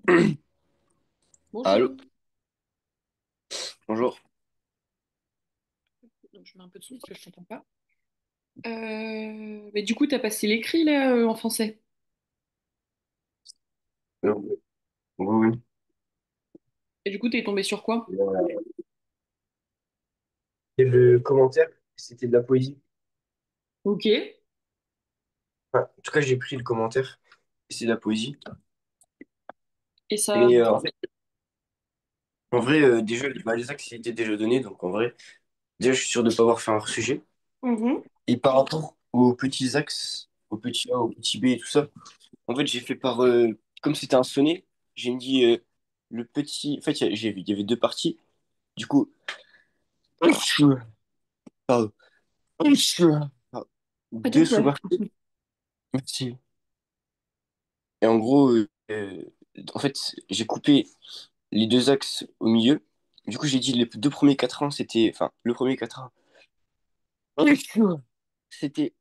Allô, Bonjour. bonjour. Donc, je mets un peu de son parce que je t'entends pas. Mais du coup, t'as passé l'écrit là en français. Oui, oui. Et du coup, t'es tombé sur quoi? Et le commentaire, c'était de la poésie. Ok. Enfin, en tout cas, j'ai pris le commentaire, c'est de la poésie. Et ça. Et en vrai, déjà, bah, les axes ils étaient déjà donnés, donc en vrai, déjà, je suis sûr de ne pas avoir fait un hors-sujet. Mhm. Et par rapport aux petits axes, au petit A, au petit B et tout ça, en fait, j'ai fait par. Comme c'était un sonnet, j'ai mis le petit. En fait, il y avait deux parties. Du coup, pardon. Pas tout Deux seul. sous-parties. Merci. Et en gros, en fait, j'ai coupé les deux axes au milieu. Du coup, j'ai dit les deux premiers quatrains, c'était. Enfin, le premier quatrain, c'était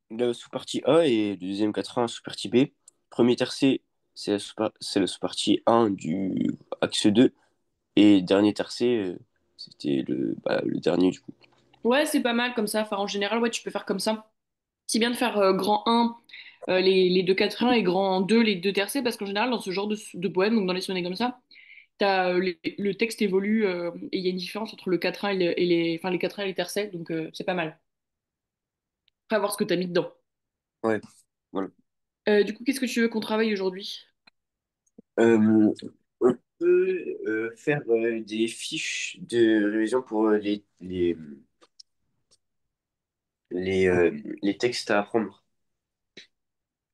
la sous-partie A et le deuxième quatrain, sous-partie B. Premier tercé, c'est la sous-partie 1 du axe 2. Et dernier tercé, c'était le dernier du coup. Ouais, c'est pas mal comme ça. Enfin, en général, ouais, tu peux faire comme ça. C'est bien de faire grand 1 les deux quatrains et grand 2 les deux tercets parce qu'en général, dans ce genre de poème, donc dans les sonnets comme ça, le texte évolue et il y a une différence entre le quatrain enfin, les quatrains et les tercets, donc c'est pas mal. Après, voir ce que t'as mis dedans. Ouais, voilà. Du coup, qu'est-ce que tu veux qu'on travaille aujourd'hui? Euh, on peut faire des fiches de révision pour les, euh, les textes à apprendre.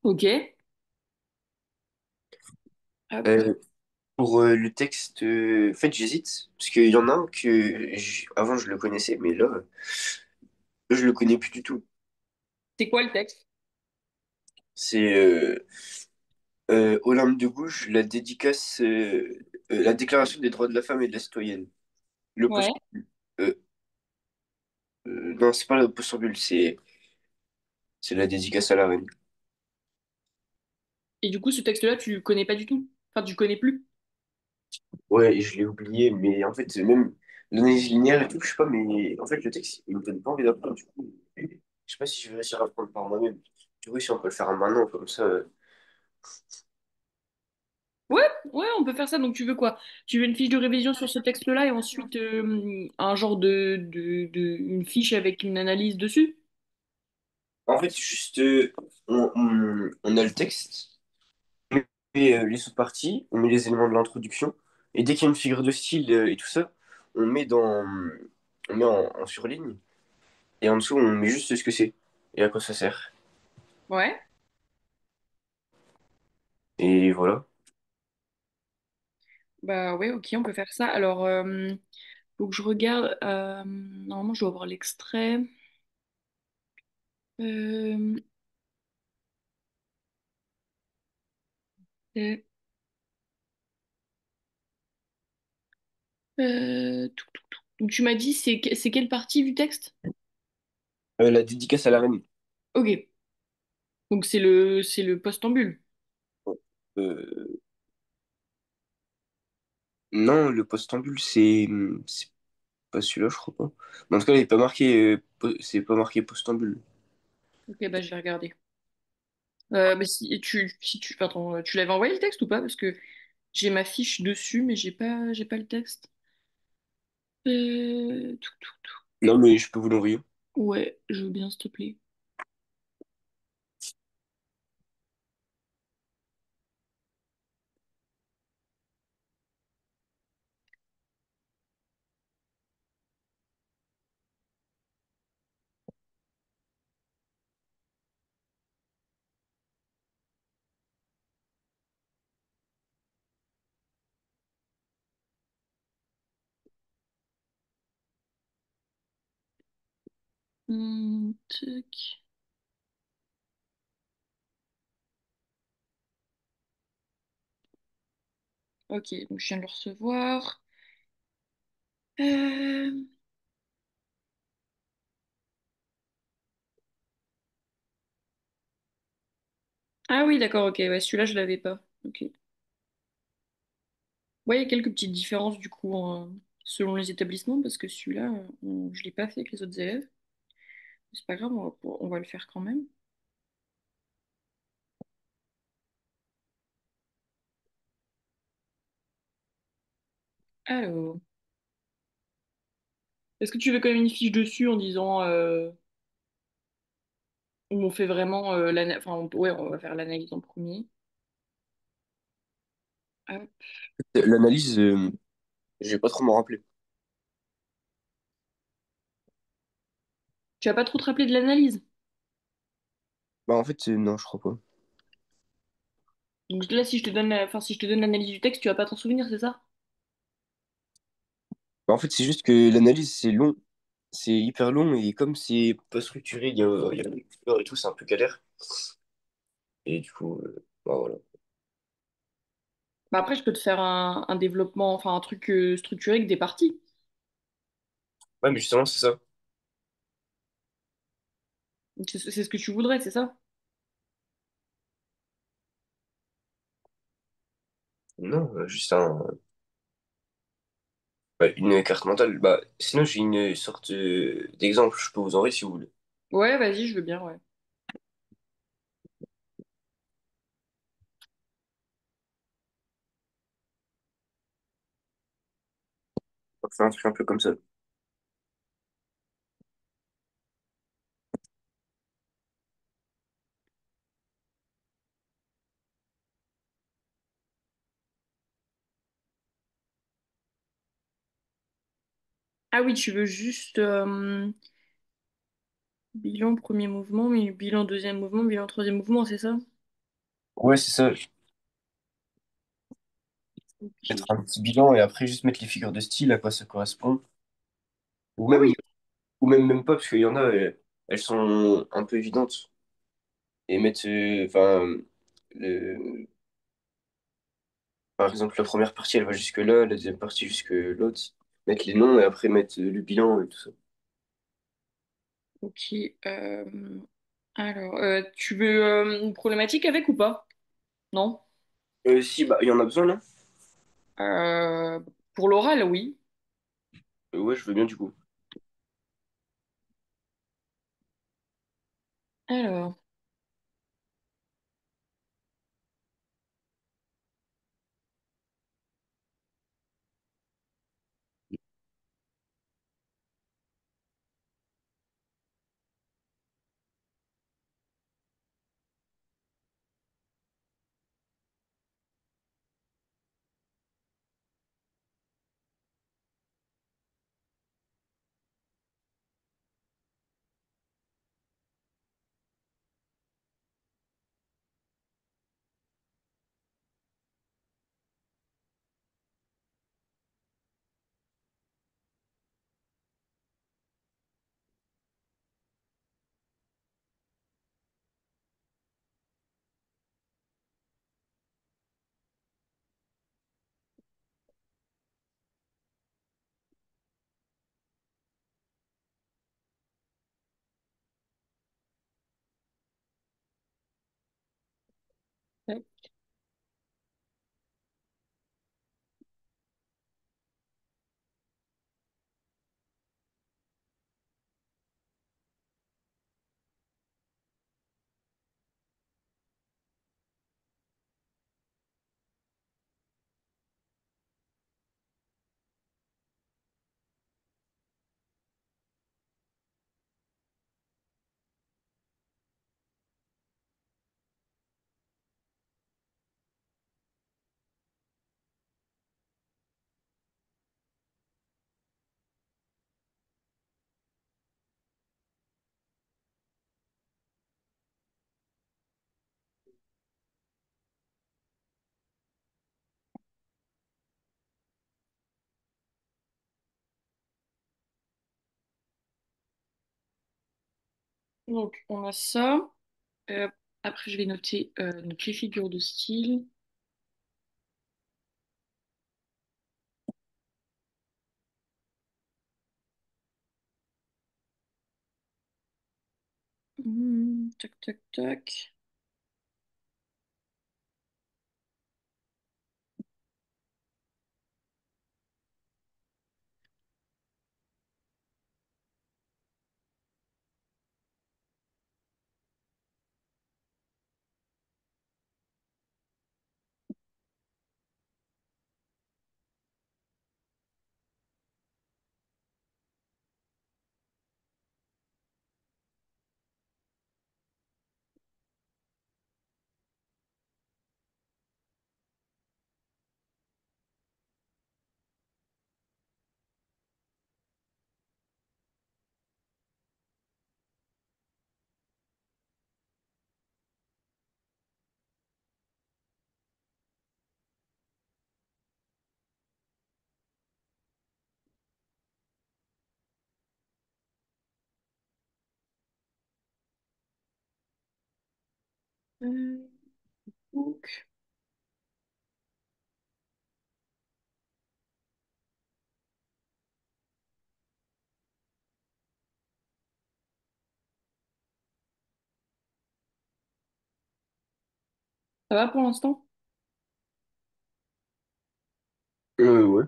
Ok. Hop. Euh, pour le texte, en fait, j'hésite, parce qu'il y en a un que avant je le connaissais, mais là, je le connais plus du tout. C'est quoi le texte? C'est Olympe de Gouges, la dédicace, la Déclaration des droits de la femme et de la citoyenne. Le Ouais. post, euh, non, c'est pas le postambule, c'est la dédicace à la reine. Et du coup, ce texte-là, tu connais pas du tout? Enfin, tu connais plus? Ouais, je l'ai oublié, mais en fait, même l'analyse linéaire et tout, je sais pas, mais en fait, le texte, il me donne pas envie d'apprendre, du coup. Je sais pas si je vais réussir à apprendre par moi-même. Du coup, si on peut le faire maintenant, comme ça. Ouais, ouais, on peut faire ça. Donc, tu veux quoi? Tu veux une fiche de révision sur ce texte-là et ensuite un genre une fiche avec une analyse dessus? En fait, juste, on a le texte, on met les sous-parties, on met les éléments de l'introduction, et dès qu'il y a une figure de style et tout ça, on met en surligne, et en dessous, on met juste ce que c'est, et à quoi ça sert. Ouais. Et voilà. Bah ouais, ok, on peut faire ça. Alors, faut que je regarde. Normalement, je dois avoir l'extrait. Euh, euh, Donc, tu m'as dit, c'est quelle partie du texte? La dédicace à la reine. Ok. Donc, c'est le postambule. Euh, non, le postambule, c'est pas celui-là, je crois pas. Mais en tout cas, il est pas marqué, c'est pas marqué postambule. Ok, bah je vais regarder. Mais si tu, attends, tu l'avais envoyé le texte ou pas? Parce que j'ai ma fiche dessus, mais j'ai pas le texte. Tout. Non, mais je peux vous l'envoyer. Ouais, je veux bien, s'il te plaît. Tac. Ok, donc je viens de le recevoir. Euh, Ah oui, d'accord, ok, ouais, celui-là, je l'avais pas. Ok. Ouais, il y a quelques petites différences du coup selon les établissements parce que celui-là, je l'ai pas fait avec les autres élèves. C'est pas grave, on va le faire quand même. Alors, est-ce que tu veux quand même une fiche dessus en disant où on fait vraiment enfin ouais, on va faire l'analyse en premier. Hop. L'analyse, je vais pas trop m'en rappeler. Tu vas pas trop te rappeler de l'analyse. Bah, en fait, non, je crois pas. Donc là, si je te donne enfin, si je te donne l'analyse du texte, tu vas pas t'en souvenir, c'est ça? Bah, en fait, c'est juste que l'analyse, c'est long. C'est hyper long et comme c'est pas structuré, il y a des couleurs et tout, c'est un peu galère. Et du coup, bah, voilà. Bah après, je peux te faire un développement, enfin un truc structuré avec des parties. Ouais, mais justement, c'est ça. C'est ce que tu voudrais, c'est ça? Non, juste une carte mentale. Bah, sinon, j'ai une sorte d'exemple, je peux vous envoyer si vous voulez. Ouais, vas-y, je veux bien, ouais. On va faire un truc un peu comme ça. Ah oui, tu veux juste bilan premier mouvement, mais bilan deuxième mouvement, bilan troisième mouvement, c'est ça? Ouais, c'est ça. Mettre Ok. un petit bilan et après juste mettre les figures de style, à quoi ça correspond. Ou Ah même, oui, même pas, parce qu'il y en a, elles sont un peu évidentes. Et mettre, le, par exemple, la première partie, elle va jusque-là, la deuxième partie jusque l'autre. Mettre les noms et après mettre le bilan et tout ça. ok. Alors, tu veux une problématique avec ou pas? Non? Si, bah, il y en a besoin, là. Euh, pour l'oral, oui. Ouais, je veux bien, du coup. Alors, tac. Donc, on a ça. Euh, après, je vais noter donc les figures de style. Tac, tac, tac. Euh, donc, ça va pour l'instant? Ouais.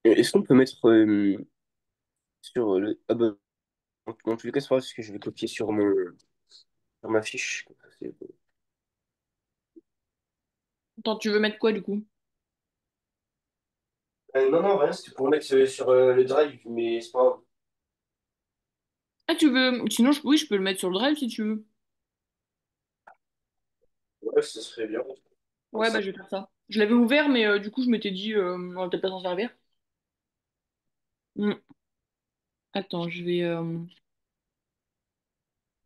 Est-ce qu'on peut mettre sur le... Ah bah, dans tous les cas, c'est pas grave, parce que je vais copier sur ma fiche. Comme ça, Attends, tu veux mettre quoi du coup? Non, non, rien, c'était pour mettre sur le drive, mais c'est pas grave. Ah, tu veux. Sinon, oui, je peux le mettre sur le drive si tu veux. Ouais, ce serait bien. Ouais, bah je vais faire ça. Je l'avais ouvert, mais du coup, je m'étais dit, on va peut-être pas s'en servir. Hmm. Attends, je vais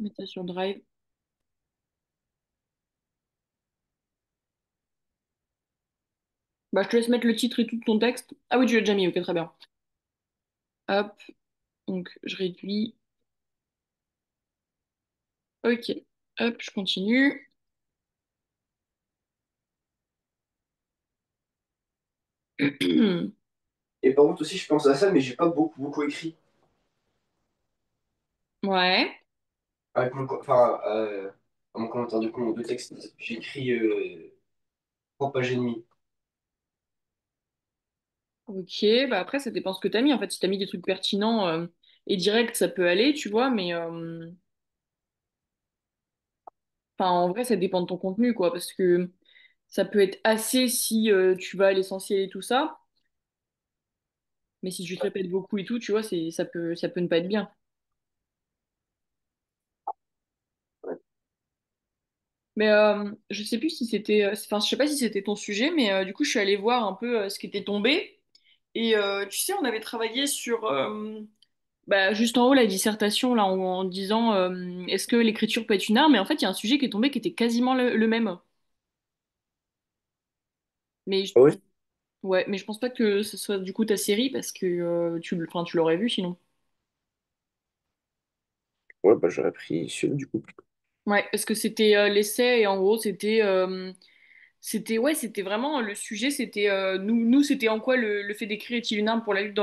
mettre ça sur drive. Bah, je te laisse mettre le titre et tout de ton texte. Ah oui, tu l'as déjà mis, ok, très bien. Hop, donc je réduis. Ok, hop, je continue. Et par contre aussi, je pense à ça, mais j'ai pas beaucoup écrit. Ouais, Enfin, à mon commentaire de texte, j'ai écrit 3 pages et demie. ok, bah après, ça dépend ce que t'as mis. En fait, si t'as mis des trucs pertinents et directs, ça peut aller, tu vois, mais enfin, en vrai, ça dépend de ton contenu, quoi, parce que ça peut être assez si tu vas à l'essentiel et tout ça, mais si tu te répètes beaucoup et tout, tu vois, ça peut ne pas être bien. Ouais. Mais je sais plus si c'était, enfin, je sais pas si c'était ton sujet, mais du coup, je suis allée voir un peu ce qui était tombé. Et tu sais, on avait travaillé sur, bah, juste en haut, la dissertation, là, en disant, est-ce que l'écriture peut être une arme? Et en fait, il y a un sujet qui est tombé qui était quasiment le même. Mais Ah ouais? ouais, mais je pense pas que ce soit du coup ta série parce que enfin, tu l'aurais vu sinon. Ouais, bah j'aurais pris celui du coup. Ouais, parce que c'était l'essai et en gros, c'était ouais, c'était vraiment le sujet, c'était nous c'était en quoi le fait d'écrire est-il une arme pour la lutte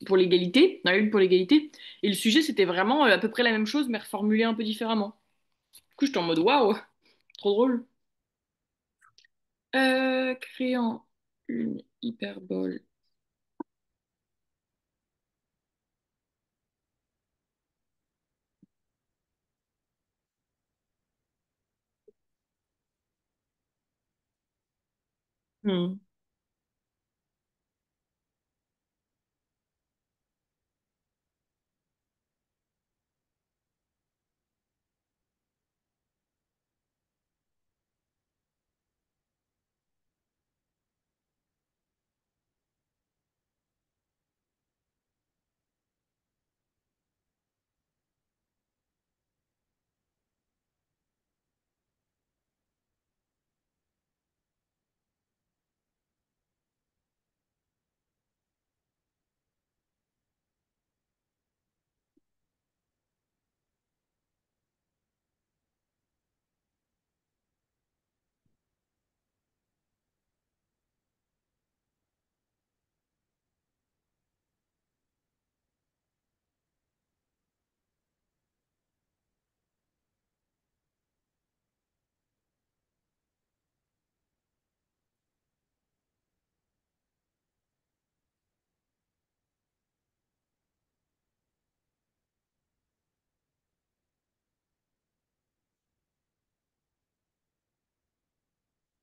pour l'égalité, dans la lutte pour l'égalité. Et le sujet, c'était vraiment à peu près la même chose, mais reformulé un peu différemment. Du coup, j'étais en mode waouh, trop drôle. Créant une hyperbole. Hmm.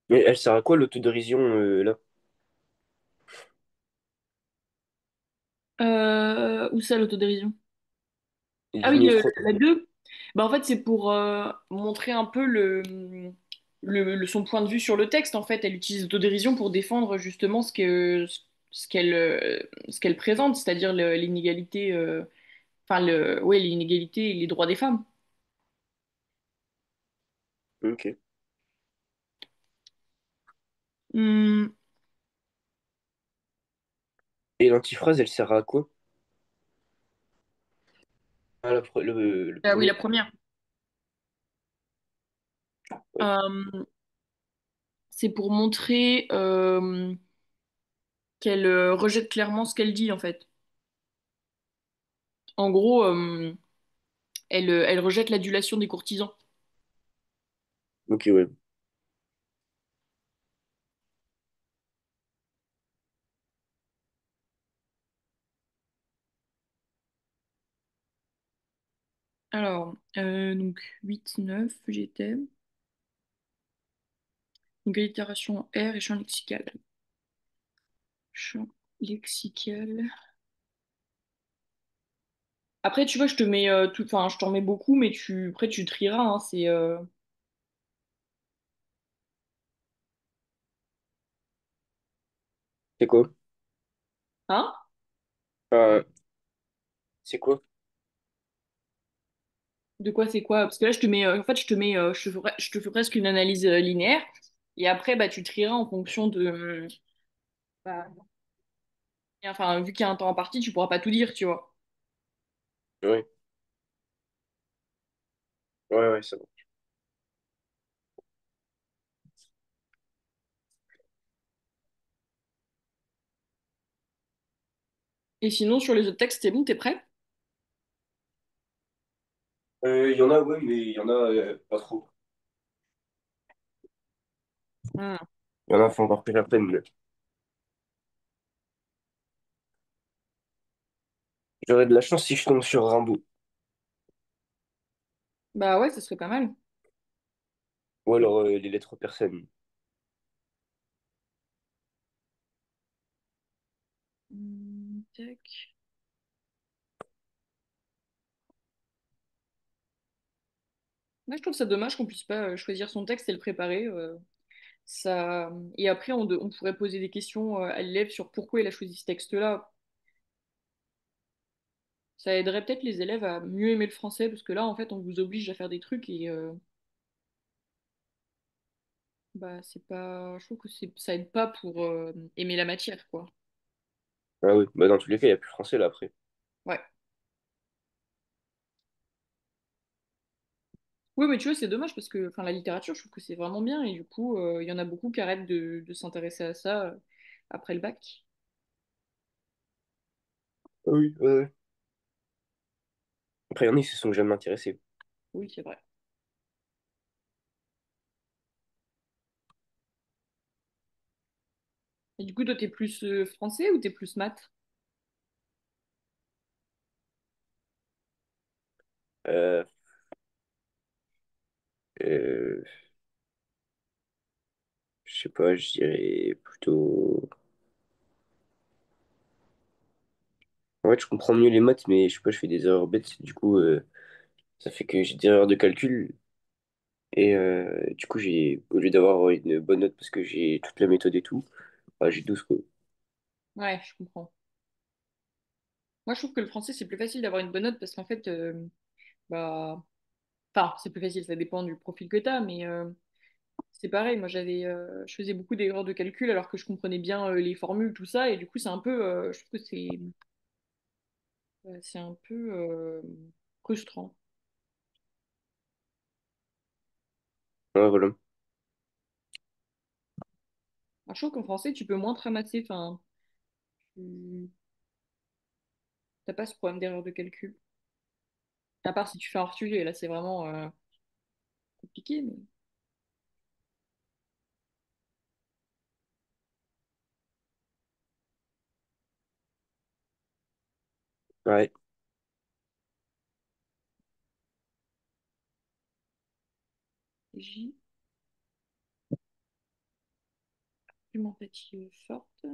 Mais elle sert à quoi l'autodérision là? Où ça, l'autodérision? Il Ah dit oui, mieux trop. la 2. Bah, en fait, c'est pour montrer un peu son point de vue sur le texte. En fait, elle utilise l'autodérision pour défendre justement ce qu'elle présente, c'est-à-dire l'inégalité, enfin, ouais, l'inégalité et les droits des femmes. Ok. Hmm. Et l'antiphrase, elle sert à quoi? Ah, le Ah oui, la premier? première. Ouais. Euh, c'est pour montrer qu'elle rejette clairement ce qu'elle dit, en fait. En gros, elle rejette l'adulation des courtisans. Ok, ouais. Alors, donc 8 9 j'étais. Donc, allitération R et champ lexical. Champ lexical. Après, tu vois, je te mets tout, enfin, je t'en mets beaucoup, mais après, tu trieras, hein, c'est, C'est quoi? hein? Ah, c'est quoi? De quoi c'est quoi? Parce que là, je te mets, en fait, je te fais presque une analyse linéaire, et après, bah, tu trieras en fonction de, bah, enfin, vu qu'il y a un temps en partie, tu pourras pas tout dire, tu vois. Ouais, ouais, ouais, ça va. Et sinon, sur les autres textes, c'est bon, t'es prêt? Il y en a, ouais, mais il y en a pas trop. Hmm. Il y en a, faut encore plus la peine. J'aurais de la chance si je tombe sur Rimbaud. Bah ouais, ce serait pas mal. Ou alors les lettres persanes. Tac. Moi, je trouve ça dommage qu'on puisse pas choisir son texte et le préparer. Ça... Et après, on pourrait poser des questions à l'élève sur pourquoi il a choisi ce texte-là. Ça aiderait peut-être les élèves à mieux aimer le français, parce que là, en fait, on vous oblige à faire des trucs et bah, c'est pas... Je trouve que ça aide pas pour aimer la matière, quoi. Ah oui, bah dans tous les cas, il n'y a plus français là après. Ouais. Oui, mais tu vois, c'est dommage parce que enfin, la littérature, je trouve que c'est vraiment bien et du coup, il y en a beaucoup qui arrêtent de s'intéresser à ça après le bac. Ah oui, ouais, ouais. Après, il y en a, ils se sont jamais intéressés. Oui, c'est vrai. Et du coup, toi, t'es plus français ou t'es plus maths? Euh, euh, je sais pas, je dirais plutôt. En fait, je comprends mieux les maths, mais je sais pas, je fais des erreurs bêtes. Du coup, ça fait que j'ai des erreurs de calcul. Et du coup, au lieu d'avoir une bonne note parce que j'ai toute la méthode et tout, bah, j'ai 12 quoi. Ouais, je comprends. Moi, je trouve que le français, c'est plus facile d'avoir une bonne note parce qu'en fait, bah, enfin, c'est plus facile, ça dépend du profil que t'as, mais c'est pareil. Moi, je faisais beaucoup d'erreurs de calcul alors que je comprenais bien les formules, tout ça, et du coup, c'est un peu, je trouve que c'est un peu frustrant. Ouais, voilà. Alors, je trouve qu'en français, tu peux moins te ramasser, enfin, tu t'as pas ce problème d'erreur de calcul. À part si tu fais un hors-sujet, là, c'est vraiment compliqué, mais Ouais, J, argumentative forte.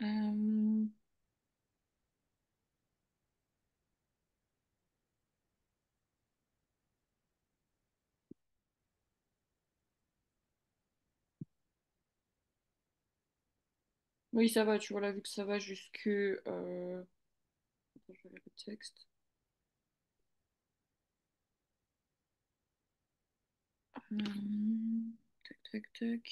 Euh, Oui, ça va, tu vois, là, vu que ça va jusque... Attends, je vais lire le texte. Tac, tac, tac.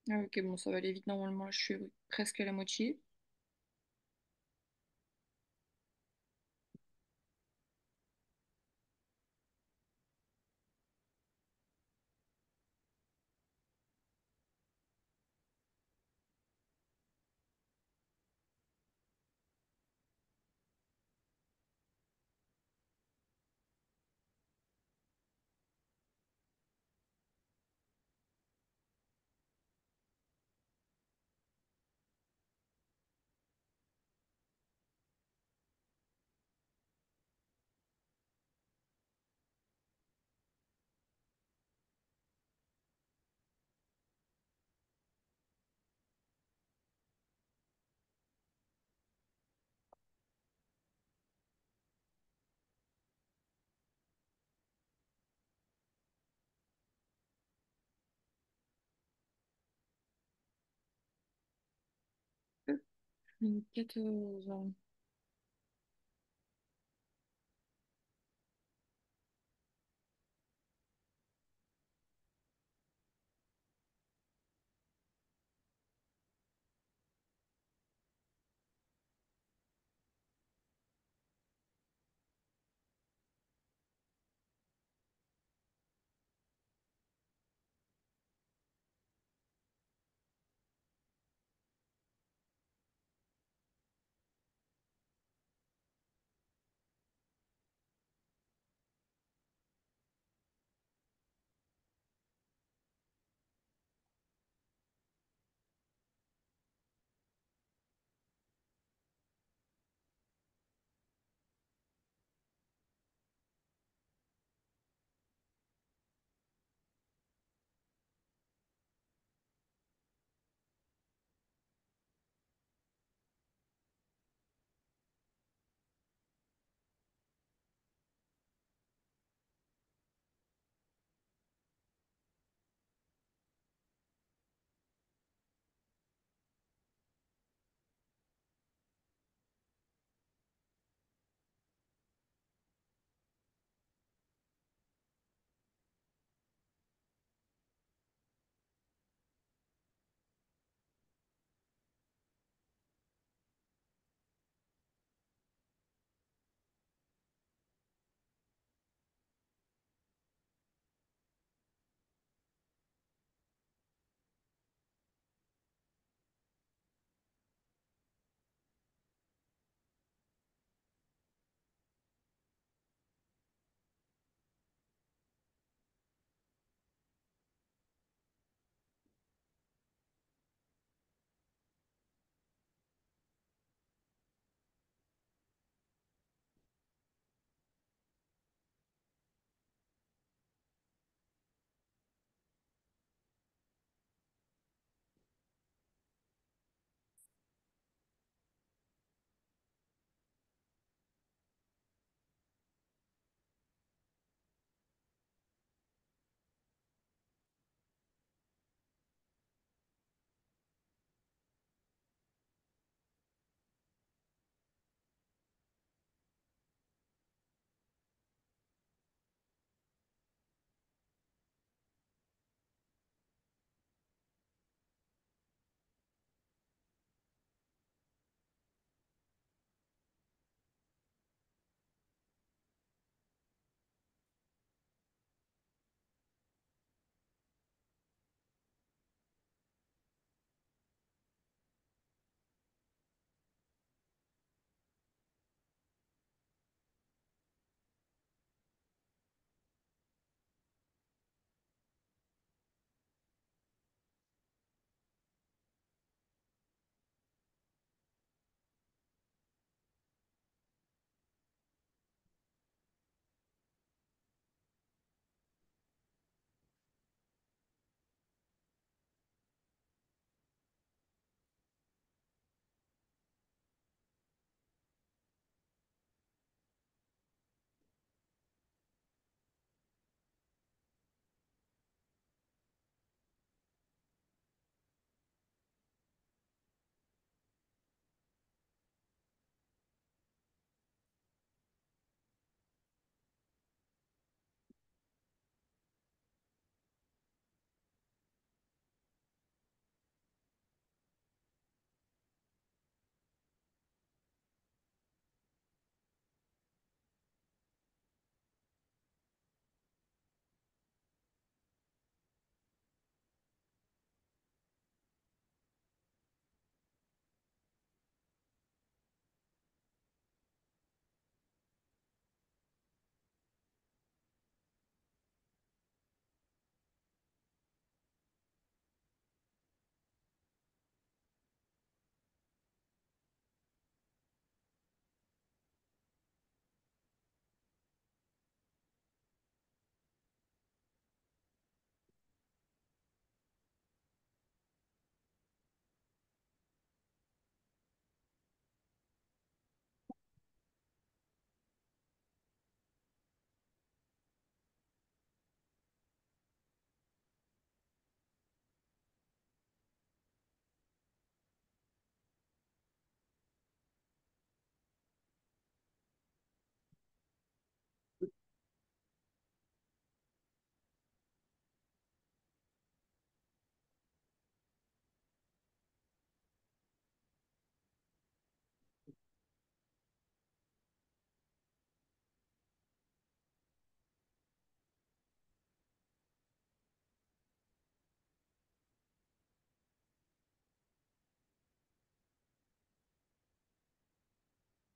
Ah, ok, bon, ça va aller vite, normalement, là, je suis presque à la moitié. Hop, 14.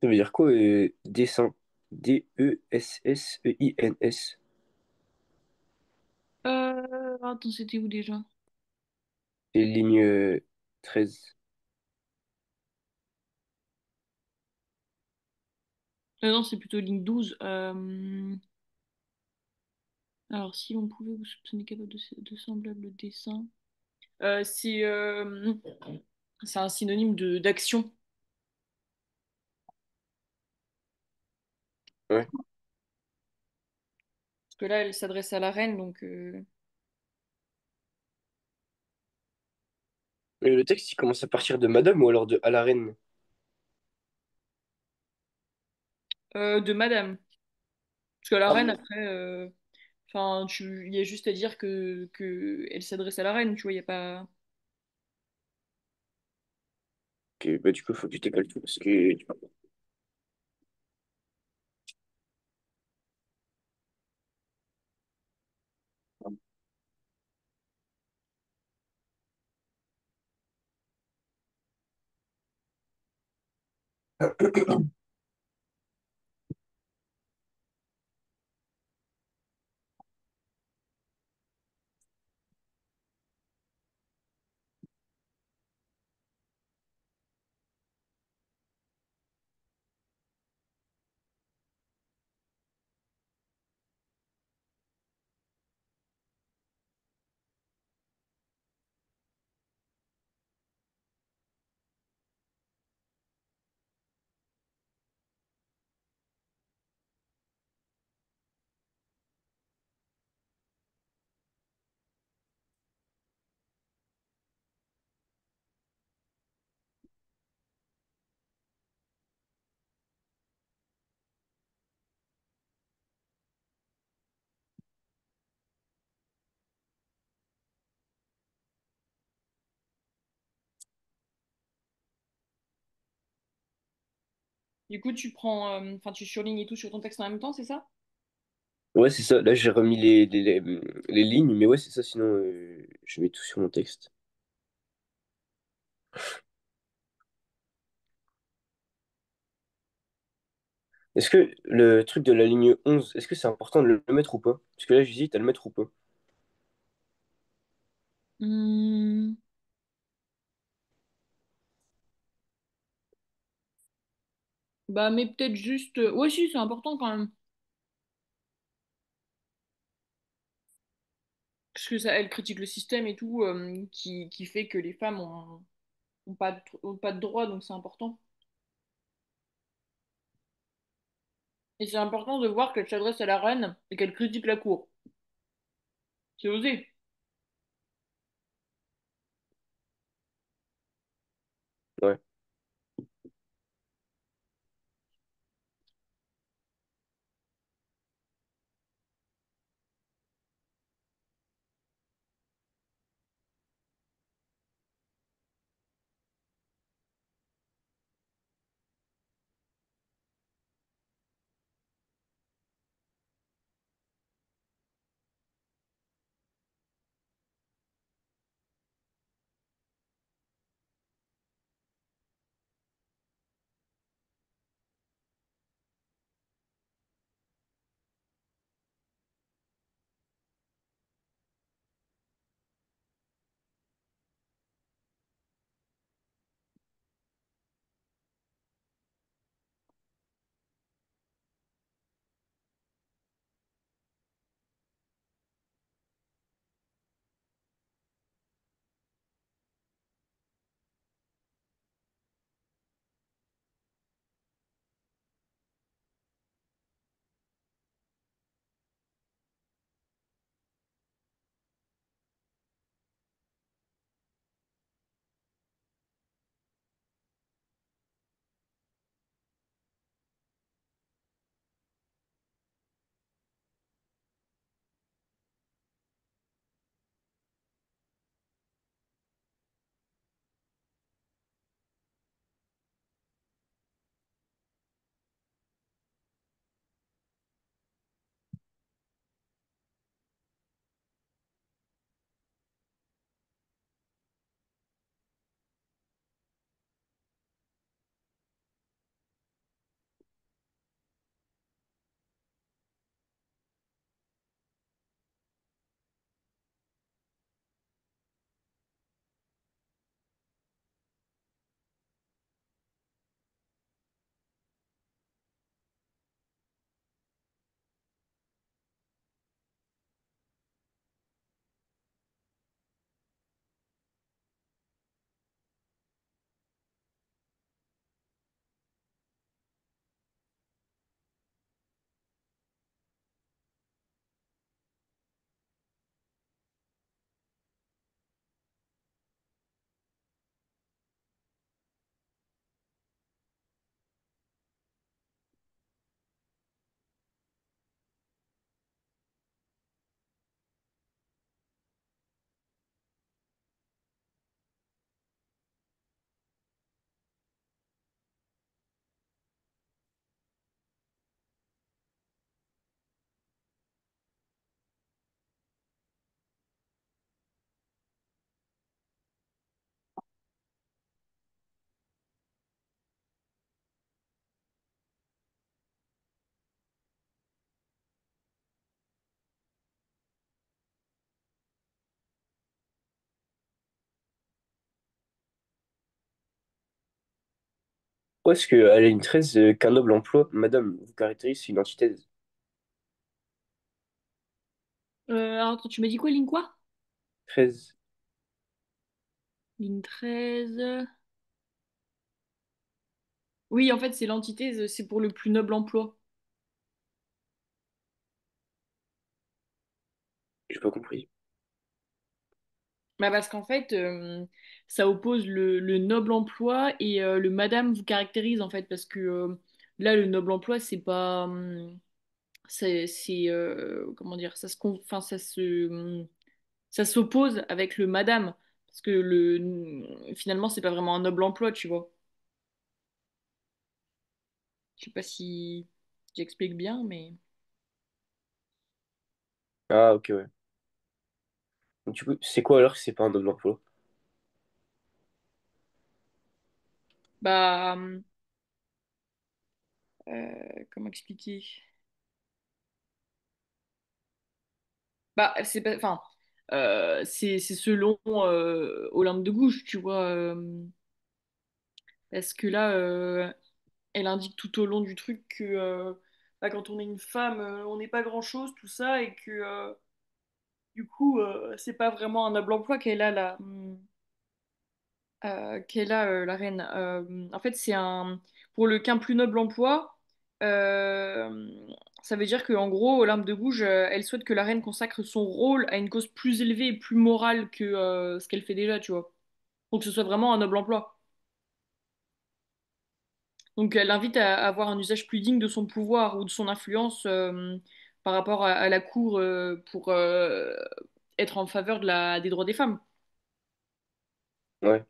Ça veut dire quoi, dessin? Dessseins. Attends, c'était où déjà? Et ligne 13. Non, c'est plutôt ligne 12. Alors, si on pouvait vous soupçonner capable de semblables dessins. Euh, c'est euh, c'est un synonyme de d'action. Ouais. Parce que là, elle s'adresse à la reine, donc Et le texte, il commence à partir de madame ou alors de à la reine? de madame. Parce que la Ah reine, bon? après, enfin, il y a juste à dire que elle s'adresse à la reine, tu vois, il y a pas. Ok, bah du coup, faut que tu t'écales tout parce que... Du coup, tu prends, enfin, tu surlignes et tout sur ton texte en même temps, c'est ça? Ouais, c'est ça. Là, j'ai remis les lignes, mais ouais, c'est ça. Sinon, je mets tout sur mon texte. Est-ce que le truc de la ligne 11, est-ce que c'est important de le mettre ou pas? Parce que là, j'hésite à le mettre ou pas. Hmm, Bah, mais peut-être juste. Ouais, si, c'est important quand même. Parce que ça, elle critique le système et tout, qui fait que les femmes ont pas de droits, donc c'est important. Et c'est important de voir qu'elle s'adresse à la reine et qu'elle critique la cour. C'est osé. Ouais. Pourquoi est-ce qu'à la ligne 13, qu'un noble emploi, madame, vous caractérise une antithèse? Alors, attends, tu m'as dit quoi, ligne quoi? 13, Ligne 13. Oui, en fait, c'est l'antithèse, c'est pour le plus noble emploi. j'ai pas compris. Bah parce qu'en fait, ça oppose le noble emploi et le madame vous caractérise, en fait, parce que là, le noble emploi, c'est pas. Comment dire, enfin, ça s'oppose avec le madame. Parce que finalement, c'est pas vraiment un noble emploi, tu vois. Je sais pas si j'explique bien, mais. Ah, ok, ouais. Donc, du coup, c'est quoi alors que c'est pas un noble emploi? Bah. Comment expliquer? Bah, c'est pas. Enfin. C'est selon Olympe de Gouges, tu vois. Parce que là, elle indique tout au long du truc que bah, quand on est une femme, on n'est pas grand-chose, tout ça, et que du coup, c'est pas vraiment un noble emploi qu'elle a la reine. En fait, c'est un pour le qu'un plus noble emploi. euh, Ça veut dire qu'en gros, Olympe de Gouges, elle souhaite que la reine consacre son rôle à une cause plus élevée et plus morale que ce qu'elle fait déjà, tu vois. Pour que ce soit vraiment un noble emploi. Donc elle invite à avoir un usage plus digne de son pouvoir ou de son influence par rapport à la cour pour être en faveur des droits des femmes. Ouais,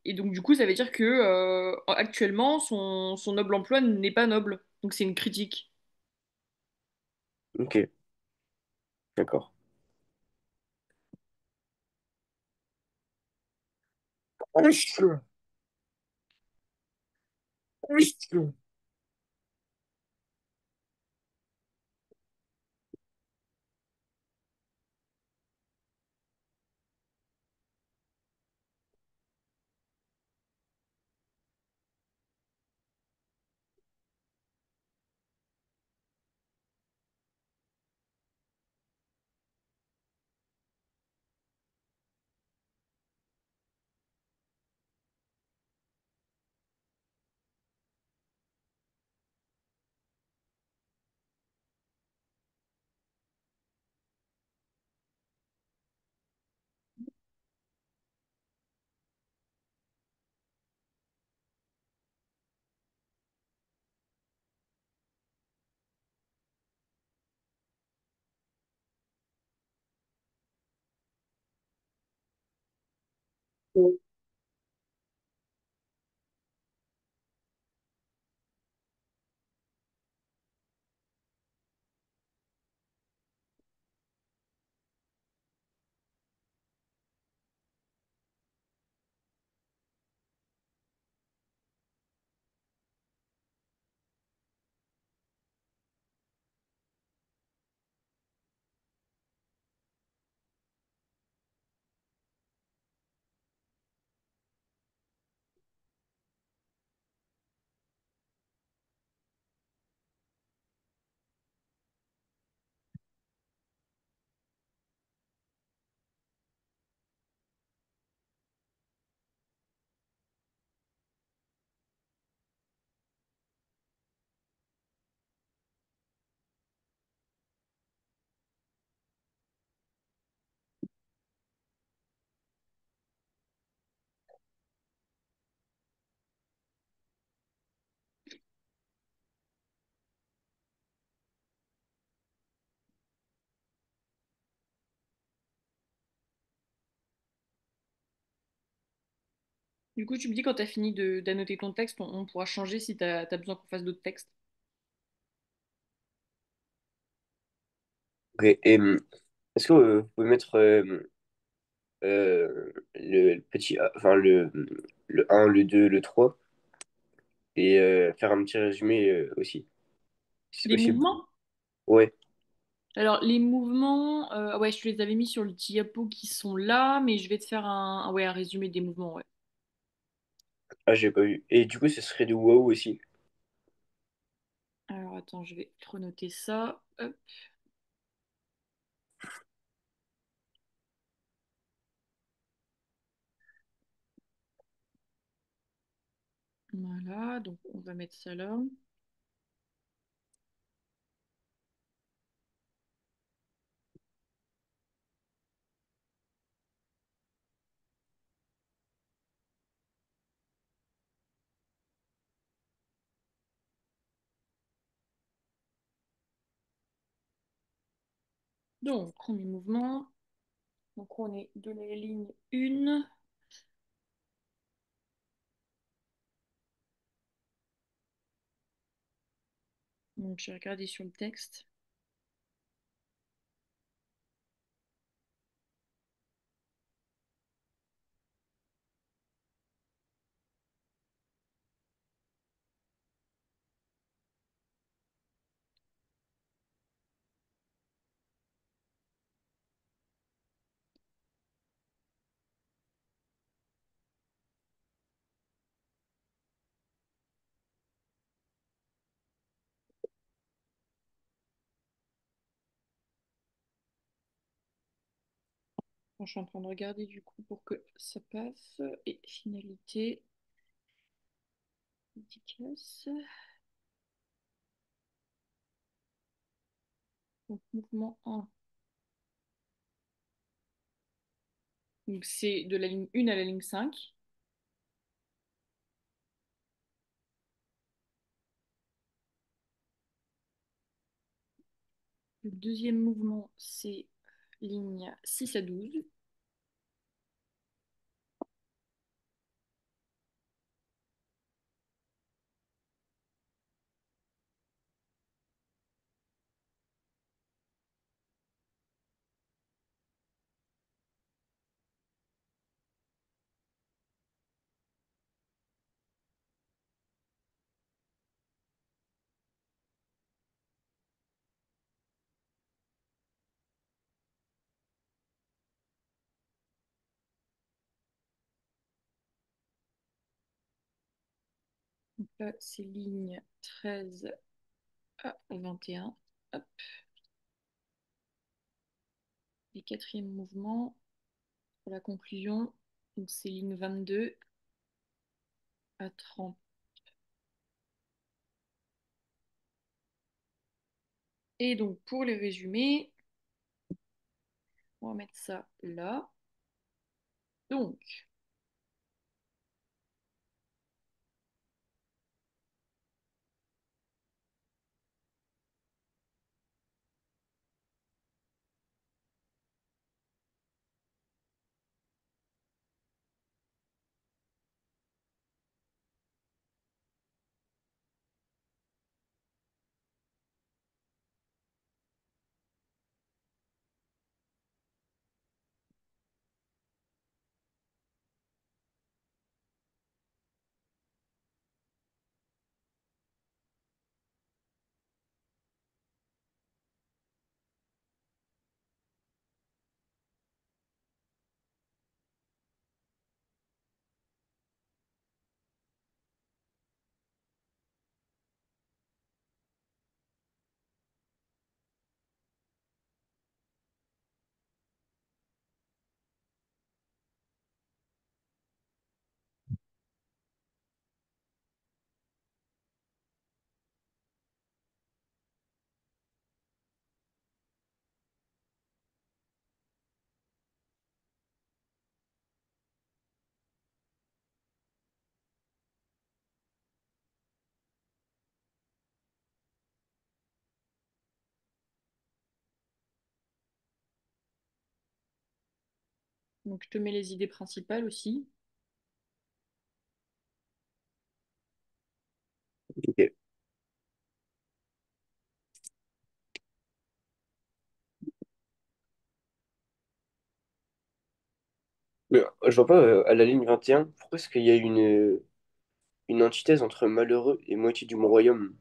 Et donc du coup, ça veut dire que actuellement, son noble emploi n'est pas noble. Donc c'est une critique. ok, d'accord. Du coup, tu me dis quand tu as fini d'annoter ton texte, on pourra changer si tu as besoin qu'on fasse d'autres textes. Ok, et est-ce que vous pouvez mettre le petit A, enfin le un, le 2, le 3 et faire un petit résumé aussi, si c'est Les possible? mouvements? Ouais, Alors, les mouvements, ouais, je te les avais mis sur le diapo qui sont là, mais je vais te faire ouais, un résumé des mouvements, ouais. Ah, j'ai pas vu. Et du coup, ce serait du waouh aussi. Alors attends, je vais renoter ça. Hop, voilà, donc on va mettre ça là. Donc, premier mouvement. Donc on est de la ligne 1. Donc j'ai regardé sur le texte. Bon, je suis en train de regarder du coup pour que ça passe. Et finalité, dédicace. Donc mouvement 1. Donc c'est de la ligne 1 à la ligne 5. Le deuxième mouvement, c'est ligne 6 à 12. Donc là, c'est ligne 13 à 21. Hop. Et quatrième mouvement, pour la conclusion, donc c'est ligne 22 à 30. Et donc pour les résumés, on va mettre ça là. Donc, je te mets les idées principales aussi. Ok. Mais je vois pas, à la ligne 21, pourquoi est-ce qu'il y a une antithèse entre malheureux et moitié du mon royaume?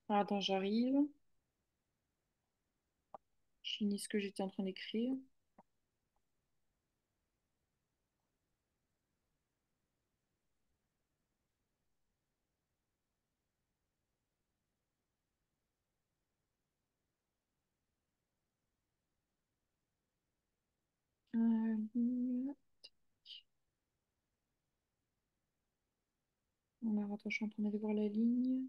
Ah, attends, j'arrive. Je finis ce que j'étais en train d'écrire. Ligne. Alors, attends, je suis en train d'aller voir la ligne.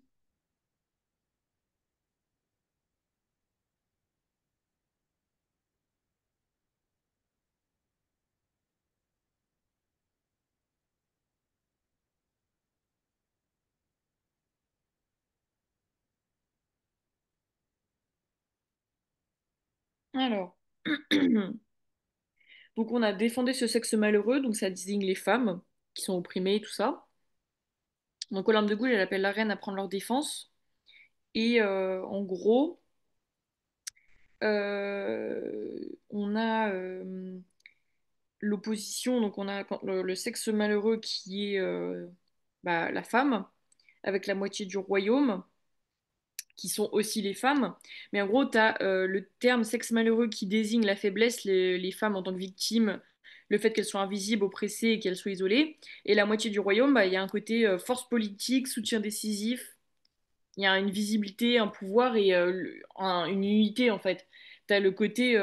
Alors, donc on a défendu ce sexe malheureux, donc ça désigne les femmes qui sont opprimées et tout ça. Donc Olympe de Gouges, elle appelle la reine à prendre leur défense. Et en gros, on a l'opposition, donc on a le sexe malheureux qui est bah, la femme, avec la moitié du royaume, qui sont aussi les femmes. Mais en gros, tu as le terme sexe malheureux qui désigne la faiblesse, les femmes en tant que victimes, le fait qu'elles soient invisibles, oppressées et qu'elles soient isolées. Et la moitié du royaume, bah, il y a un côté force politique, soutien décisif, il y a une visibilité, un pouvoir et une unité en fait. Tu as le côté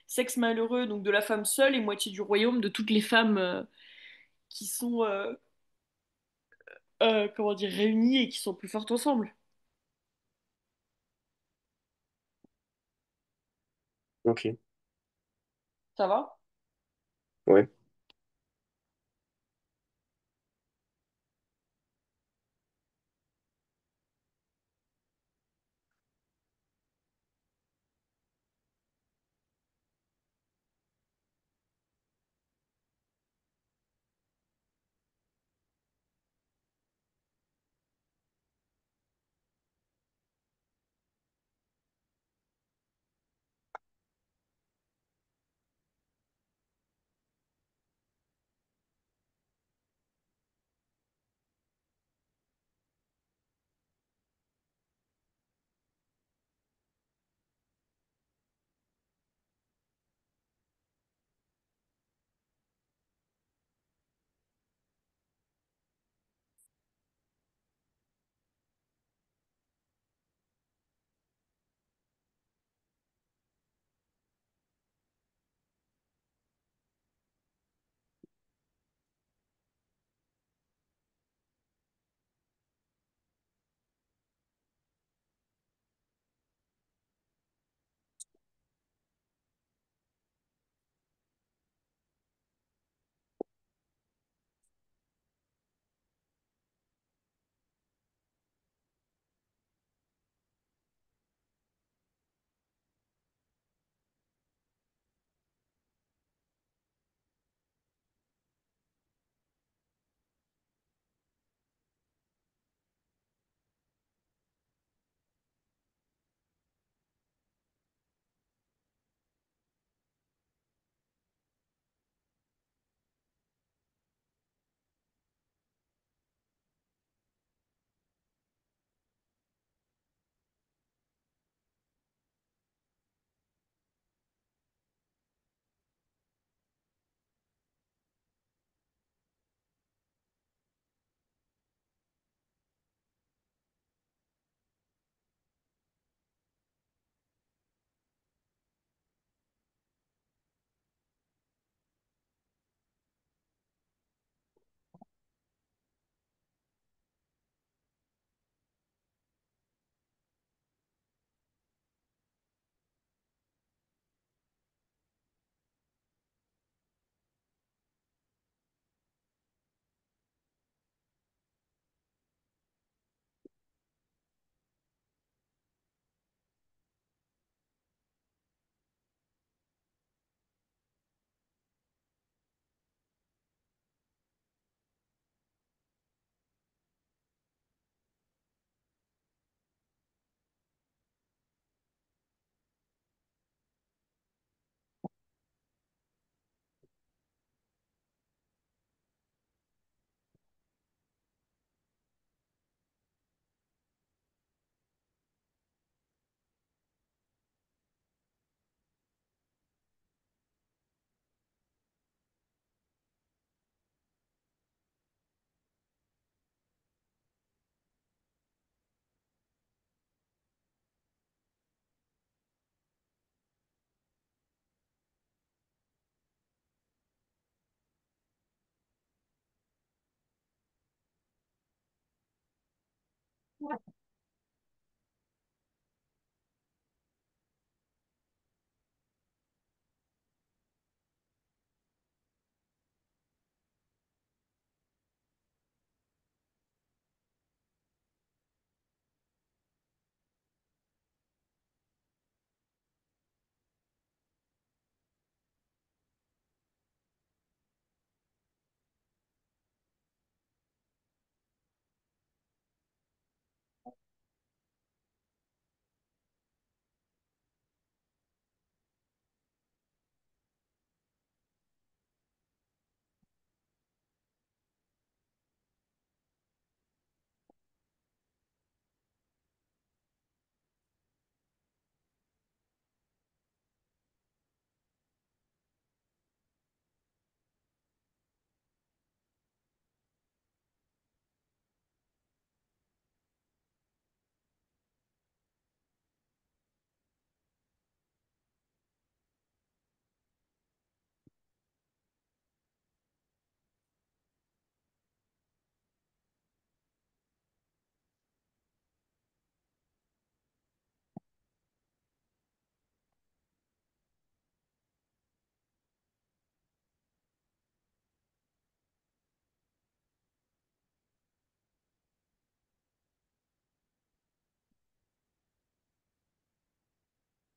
sexe malheureux, donc de la femme seule, et moitié du royaume, de toutes les femmes qui sont comment dire, réunies et qui sont plus fortes ensemble. Ok. Ça va? Ouais.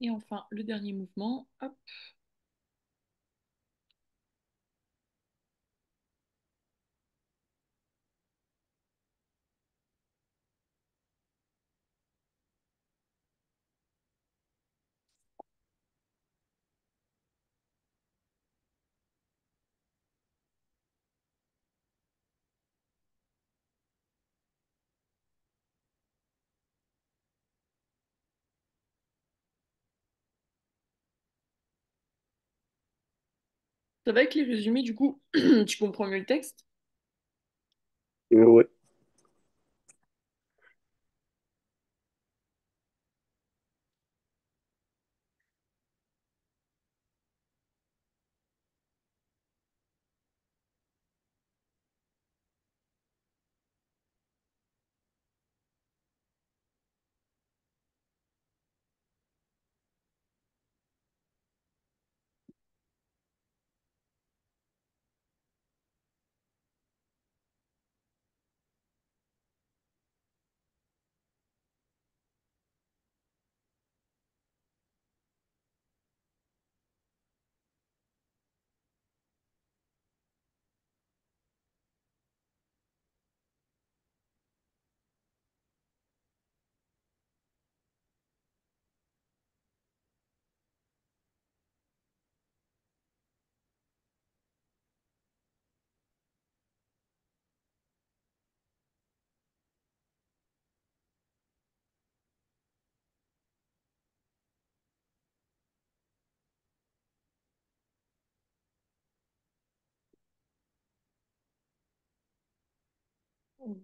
Et enfin, le dernier mouvement. Hop. Ça va avec les résumés, du coup, tu comprends mieux le texte? Ouais.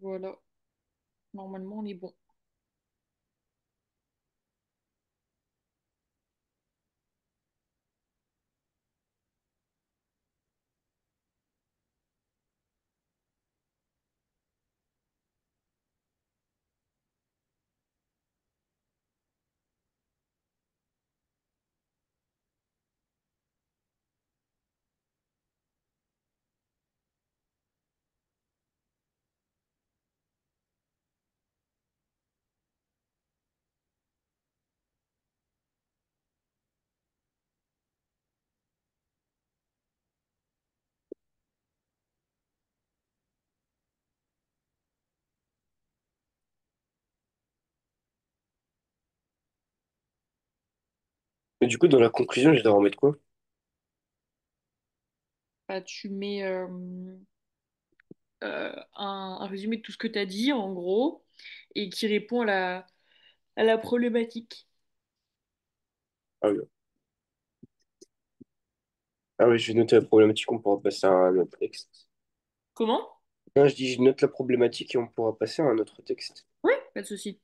Voilà, normalement on est bon. Et du coup, dans la conclusion, je dois remettre quoi? Bah, tu mets un résumé de tout ce que tu as dit, en gros, et qui répond à la problématique. Ah oui. Ah oui, je vais noter la problématique, on pourra passer à un autre texte. Comment? Non, je dis, je note la problématique et on pourra passer à un autre texte. Ouais, pas de souci.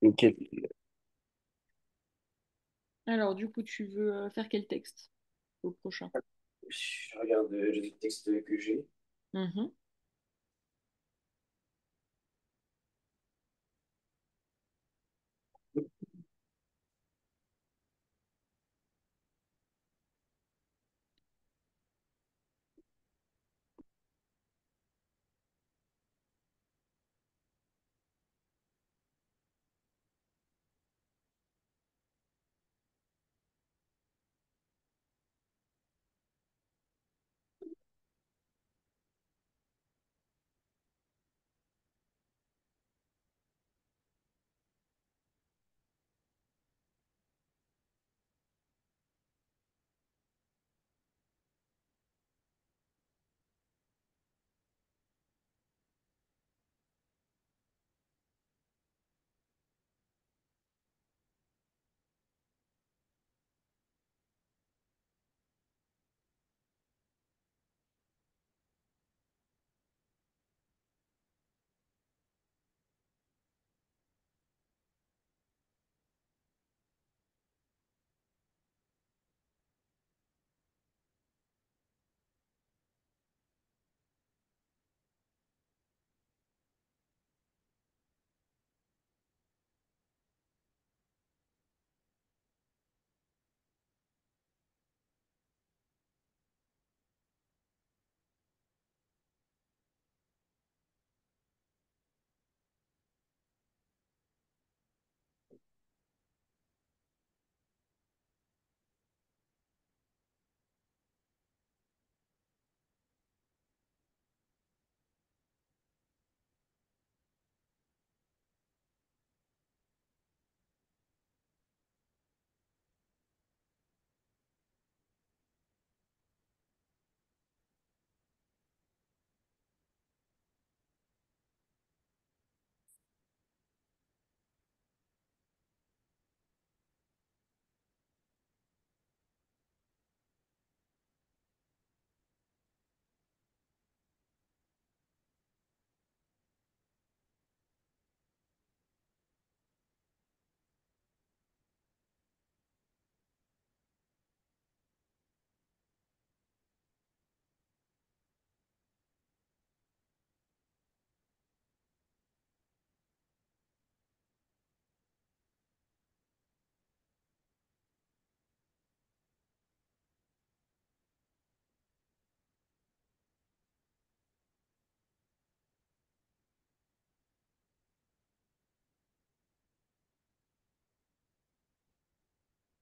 Ok. Alors, du coup, tu veux faire quel texte au prochain? Je regarde les textes que j'ai. Mhm.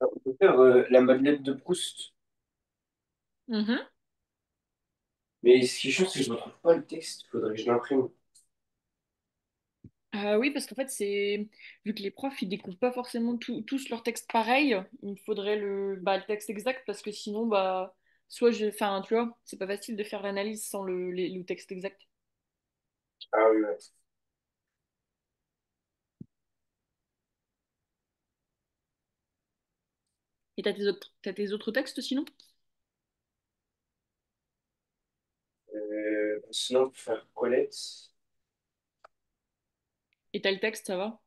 On peut faire la Madeleine de Proust. Mhm. Mais ce qui est chiant, c'est que je ne retrouve pas le texte. Il faudrait que je l'imprime. Oui, parce qu'en fait, c'est vu que les profs ils découpent pas forcément tous leurs textes pareils, il me faudrait le texte exact parce que sinon, enfin, tu vois, c'est pas facile de faire l'analyse sans le texte exact. Ah oui, ouais. Et t'as tes autres textes sinon? Sinon, on peut faire Colette. Et t'as le texte, ça va?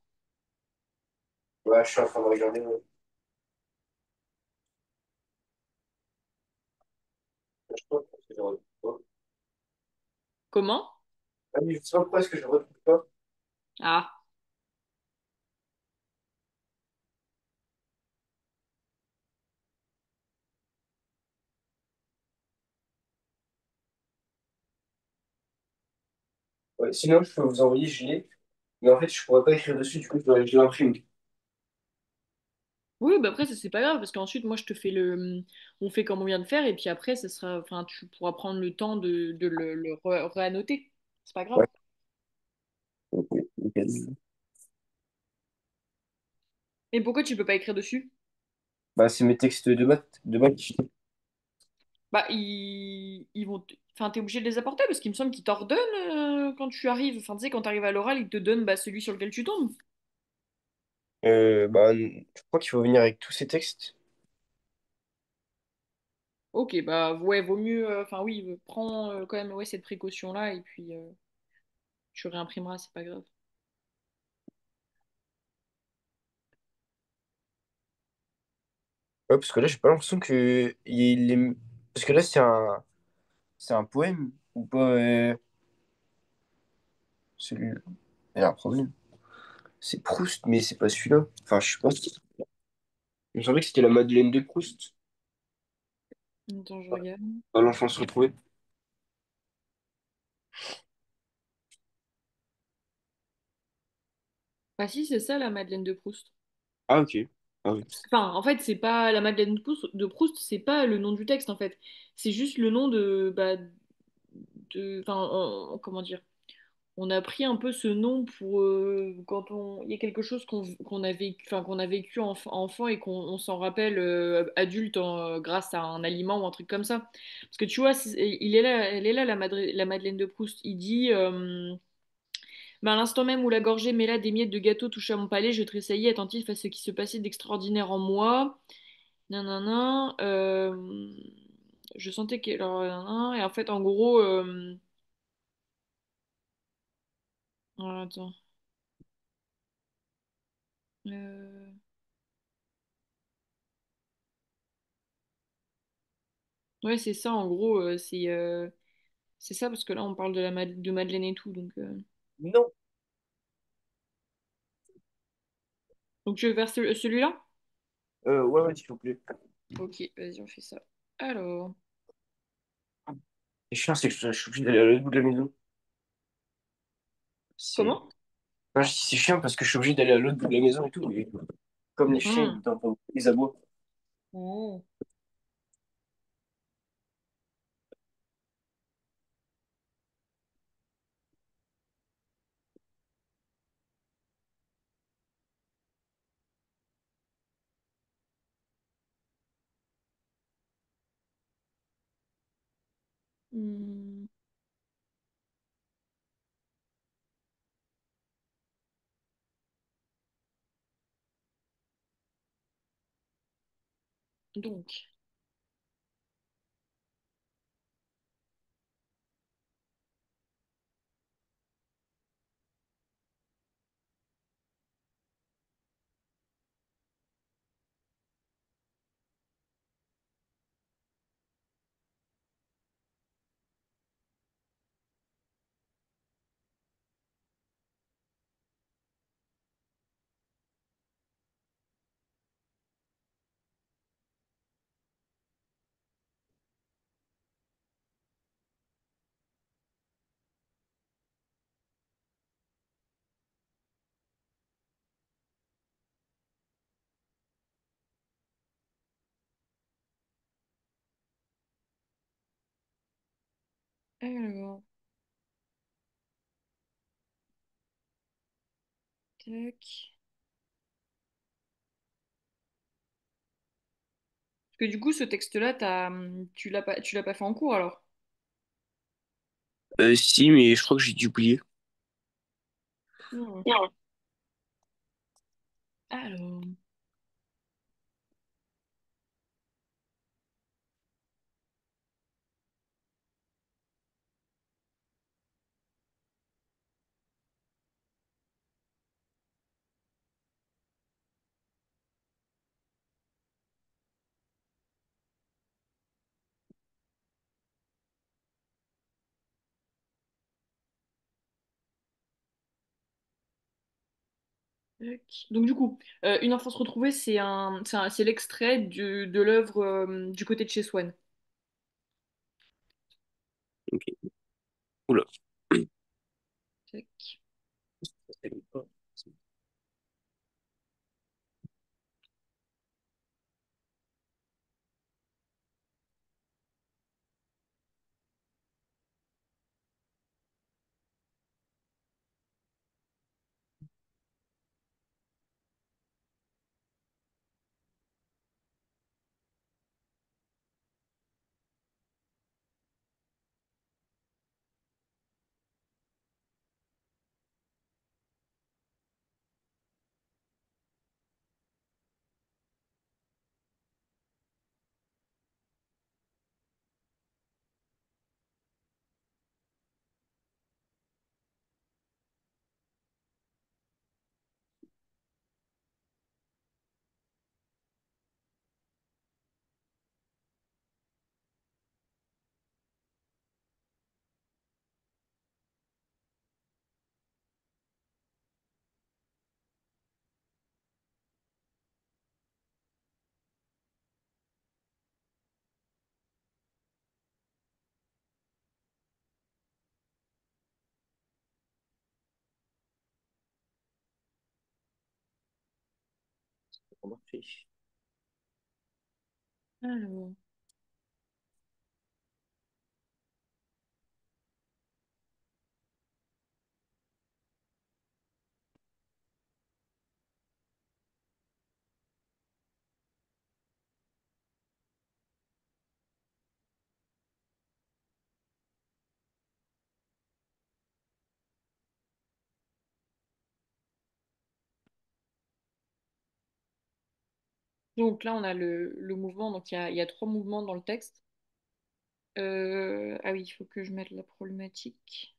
Ouais, je suis en train de regarder. Ouais. Je sais pas pourquoi est-ce que je le retrouve pas. Comment? Ah oui, je sais pas pourquoi est-ce que je le retrouve pas. Ah, Ouais, sinon, je peux vous envoyer, je l'ai. Mais en fait, je pourrais pas écrire dessus, du coup, je l'imprime. oui, bah après ça c'est pas grave parce qu'ensuite moi je te fais on fait comme on vient de faire et puis après enfin tu pourras prendre le temps de le réannoter. C'est pas grave. Ouais, ok, nickel. Et pourquoi tu peux pas écrire dessus? Bah, c'est mes textes de maths. Bah, enfin, t'es obligé de les apporter parce qu'il me semble qu'ils t'ordonnent quand tu arrives. Enfin, tu sais, quand tu arrives à l'oral, ils te donnent celui sur lequel tu tombes. Bah, je crois qu'il faut venir avec tous ces textes. Ok, bah, ouais, vaut mieux. Enfin, oui, prends quand même ouais, cette précaution-là et puis tu réimprimeras, c'est pas grave. Ouais, parce que là, j'ai pas l'impression que il est... Parce que là, c'est un poème ou pas celui-là. Il y a un problème. C'est Proust, mais c'est pas celui-là. Enfin, je sais pas. Il me semblait que c'était la Madeleine de Proust, Attends, je regarde. dans l'enfance retrouvée. Ah si, c'est ça la Madeleine de Proust. Ah, ok. Ah oui. Enfin, en fait, c'est pas la Madeleine de Proust, c'est pas le nom du texte en fait. C'est juste le nom de, bah, enfin, comment dire? On a pris un peu ce nom pour quand il y a quelque chose qu'on a vécu, enfin, qu'on a vécu enfant et qu'on on s'en rappelle adulte grâce à un aliment ou un truc comme ça. Parce que tu vois, il est là, elle est là la Madeleine de Proust. Il dit. À l'instant même où la gorgée mêla des miettes de gâteau toucha mon palais, je tressaillis, attentif à ce qui se passait d'extraordinaire en moi. Nanana, je sentais que. Alors, nanana, et en fait, en gros. Attends. Euh, Ouais, c'est ça, en gros. C'est ça, parce que là, on parle de de Madeleine et tout. Non. Donc je vais vers celui-là? Ouais, ouais, s'il vous plaît. Ok, vas-y, on fait ça. Alors. Et chiant, c'est que je suis obligé d'aller à l'autre bout de la maison. C'est Comment? Non, je dis c'est chiant parce que je suis obligé d'aller à l'autre bout de la maison et tout. Mais comme les chiens, Hmm. ils t'entendent, ils aboient. Oh. Hmm. Donc. Alors. Tac. Parce que du coup, ce texte-là, tu l'as pas fait en cours alors? Si, mais je crois que j'ai dû oublier. Hmm. Alors. Tac. Donc du coup, Une enfance retrouvée, c'est l'extrait de l'œuvre du côté de chez Swann. Ok. Oula. Tac. remarqué. Alors, donc là, on a le mouvement. Donc il y a trois mouvements dans le texte. Ah oui, il faut que je mette la problématique.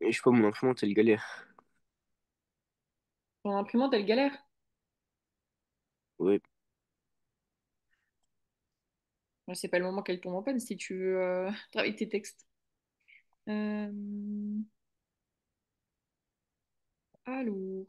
Et je sais pas, mon imprimante, elle galère. Ton imprimante, elle galère. Ouais. Ouais, c'est pas le moment qu'elle tombe en panne si tu veux travailler tes textes. Euh, alors.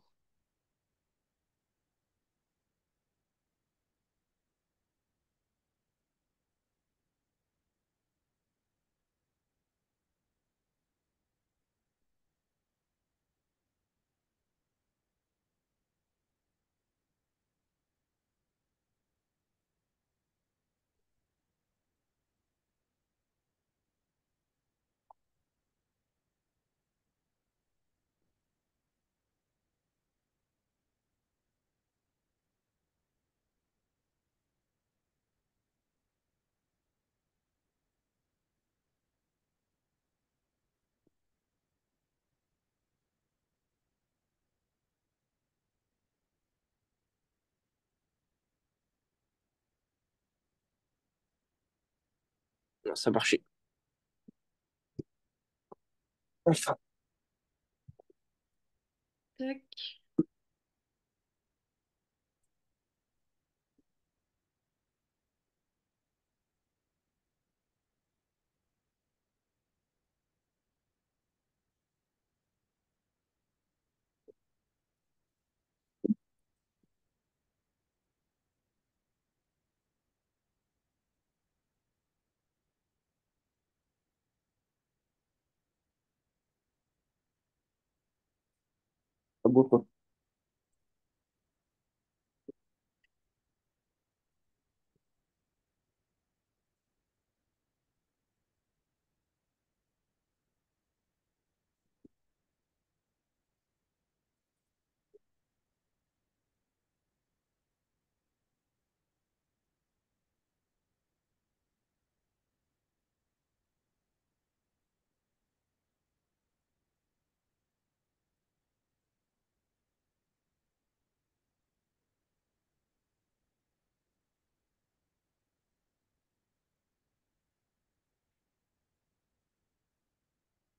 Non, ça marchait. Enfin. Tac. Pas beau, quoi.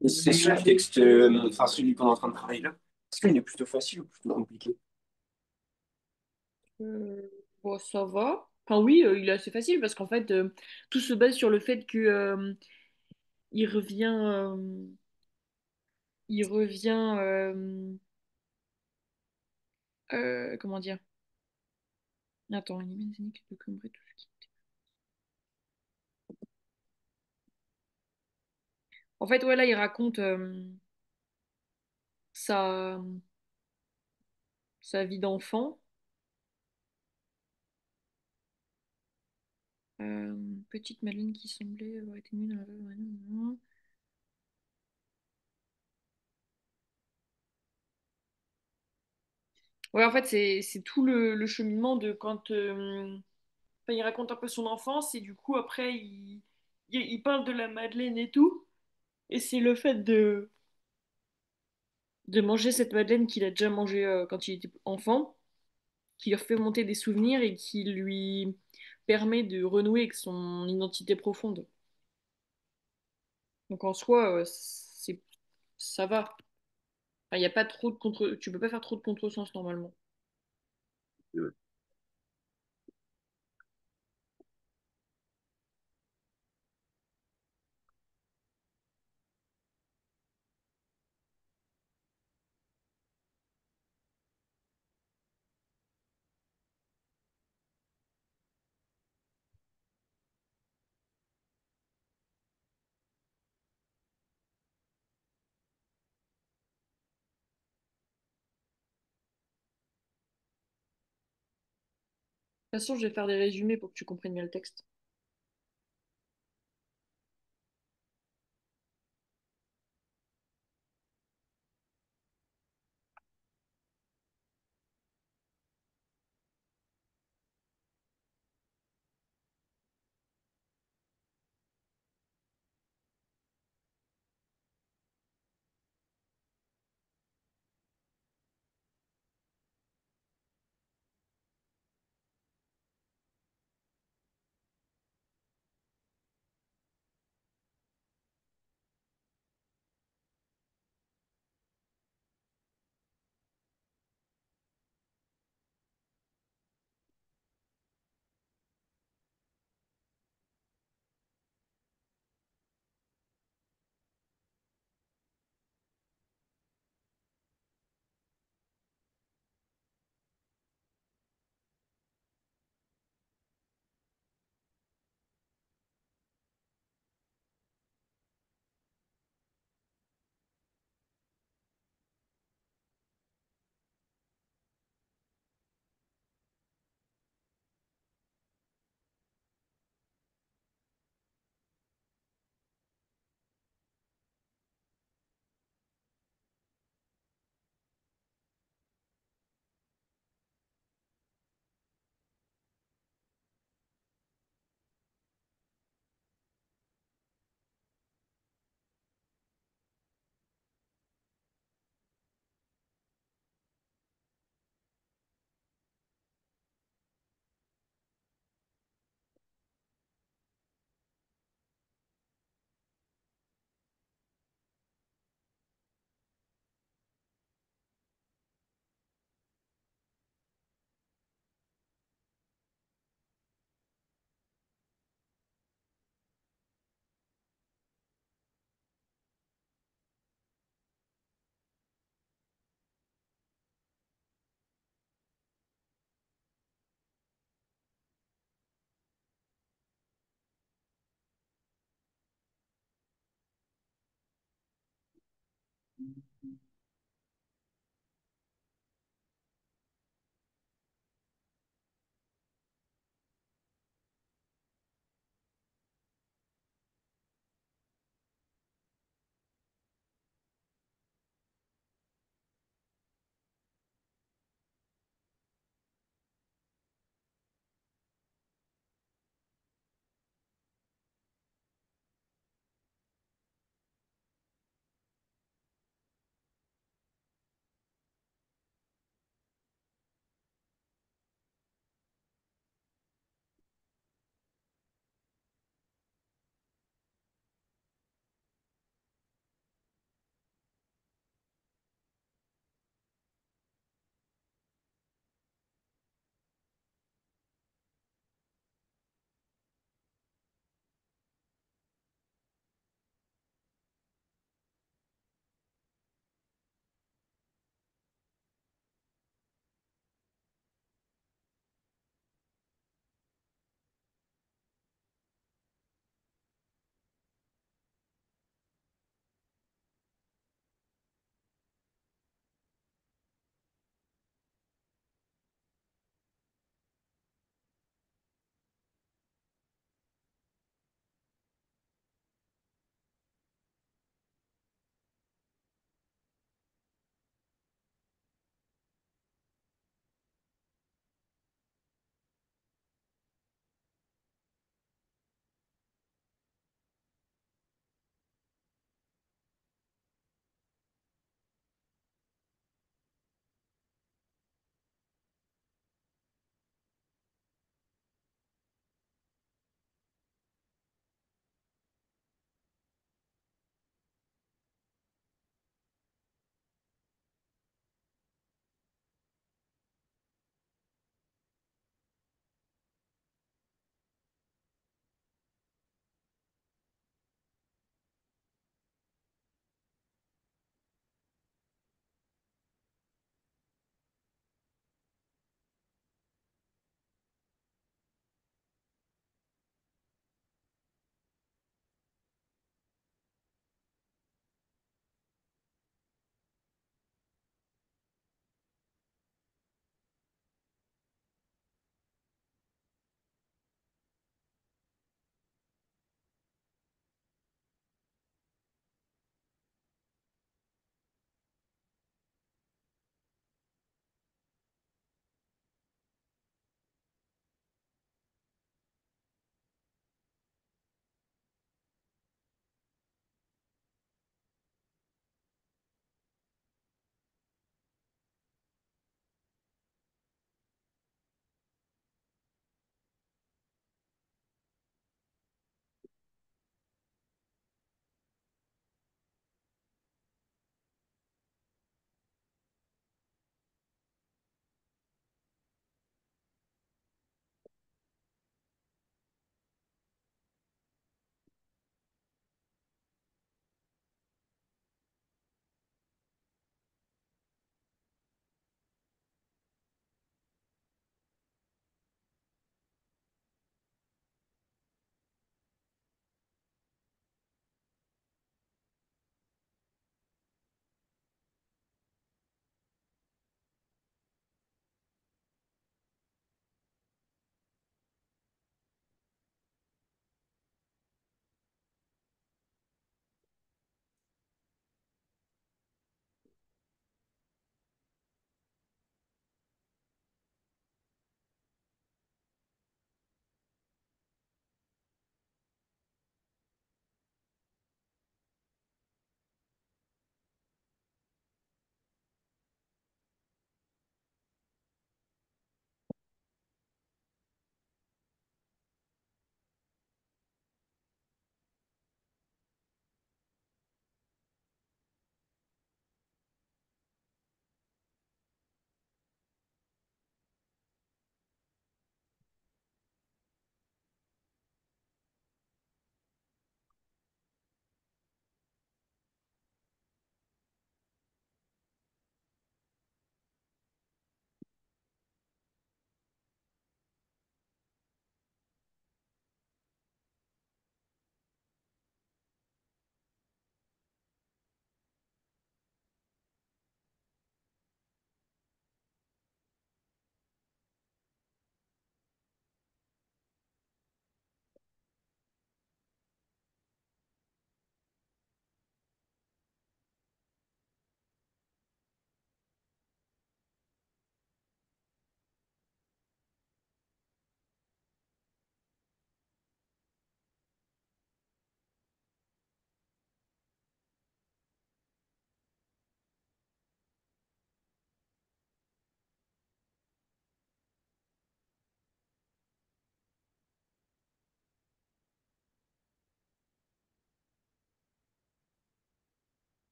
Et c'est ce texte, enfin celui qu'on est en train de travailler là. Est-ce qu'il est plutôt facile ou plutôt compliqué? Bon, ça va. Enfin oui, il est assez facile parce qu'en fait, tout se base sur le fait que il revient, comment dire? Attends, une image qui peut combrer tout ce qui. En fait, ouais, là, il raconte sa, sa vie d'enfant. Petite Madeleine qui semblait avoir été nue dans la... Ouais, en fait, c'est tout le cheminement de quand enfin, il raconte un peu son enfance et du coup, après, il parle de la Madeleine et tout. Et c'est le fait de manger cette Madeleine qu'il a déjà mangée quand il était enfant, qui lui fait monter des souvenirs et qui lui permet de renouer avec son identité profonde. Donc en soi, ça va. Enfin, il y a pas trop de contre... Tu peux pas faire trop de contresens normalement. Ouais. toute façon, je vais faire des résumés pour que tu comprennes bien le texte.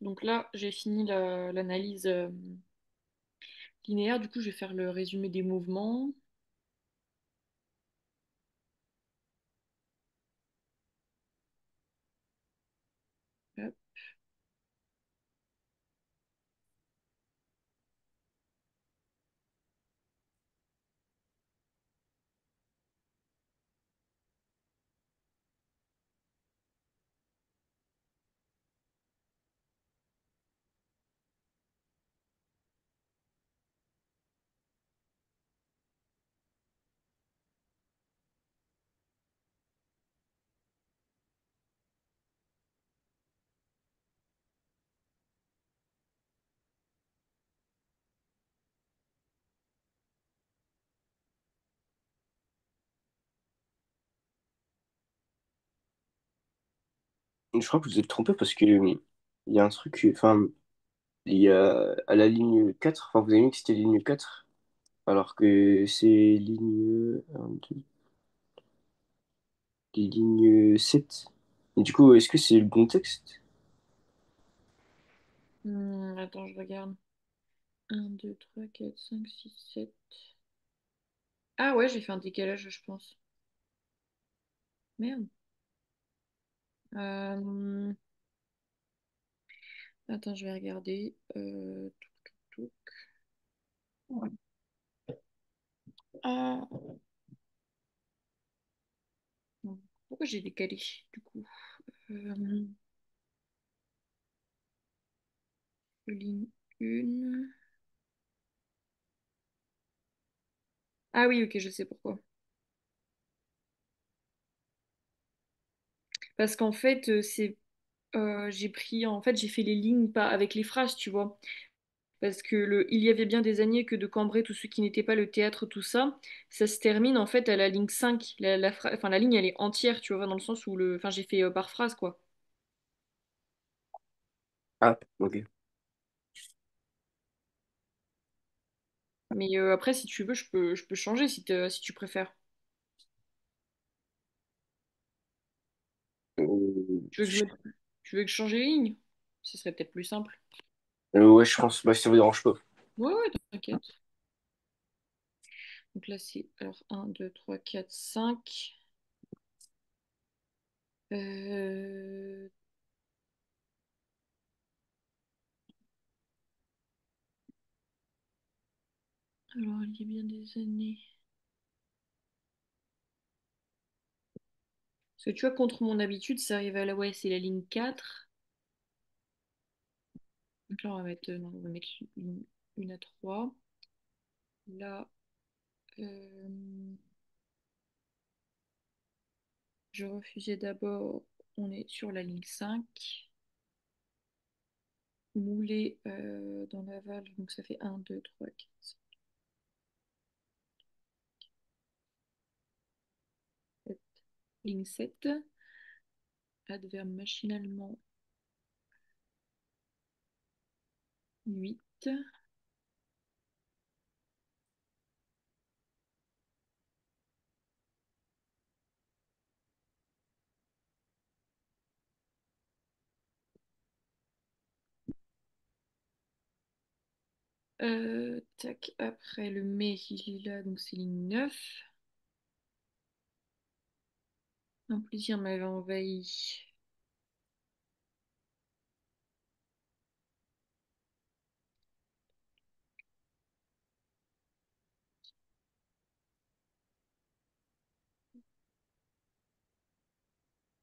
Donc là, j'ai fini l'analyse linéaire. Du coup, je vais faire le résumé des mouvements. Hop. Je crois que vous êtes trompé parce que il y a un truc, enfin, il y a à la ligne 4 enfin, vous avez mis que c'était ligne 4 alors que c'est ligne, ligne 7. Et du coup, est-ce que c'est le bon texte? Attends, je regarde. Un 2 3 4 5 6 7. Ah ouais, j'ai fait un décalage, je pense. Merde. Euh, Attends, je vais regarder. Touc, touc. Ah, non. Pourquoi j'ai décalé, du coup? Euh, Ligne 1. Ah oui, ok, je sais pourquoi. Parce qu'en fait, j'ai pris, en fait, j'ai fait les lignes pas avec les phrases, tu vois. Parce que il y avait bien des années que de Cambrai, tout ce qui n'était pas le théâtre, tout ça, ça se termine en fait à la ligne 5. Enfin, la ligne, elle est entière, tu vois, dans le sens où enfin, j'ai fait par phrase, quoi. Ah, ok. Mais après, si tu veux, je peux changer si tu préfères. Euh, Tu veux que je mette- Tu veux que je change les lignes? Ce serait peut-être plus simple. ouais, je pense, bah, si ça vous dérange pas. Ouais, ouais, t'inquiète. Donc là, c'est alors 1, 2, 3, 4, 5. Euh, Alors, il y a bien des années. Parce que tu vois, contre mon habitude, ça arrive à la... Ouais, c'est la ligne 4. Donc là, non, on va mettre une à 3. Là, euh, je refusais d'abord. On est sur la ligne 5. Moulé dans l'aval. Donc ça fait 1, 2, 3, 4, sept. Ligne 7. Adverbe machinalement 8. Tac, après le mais, il est là, donc c'est ligne 9. Un plaisir m'avait envahi.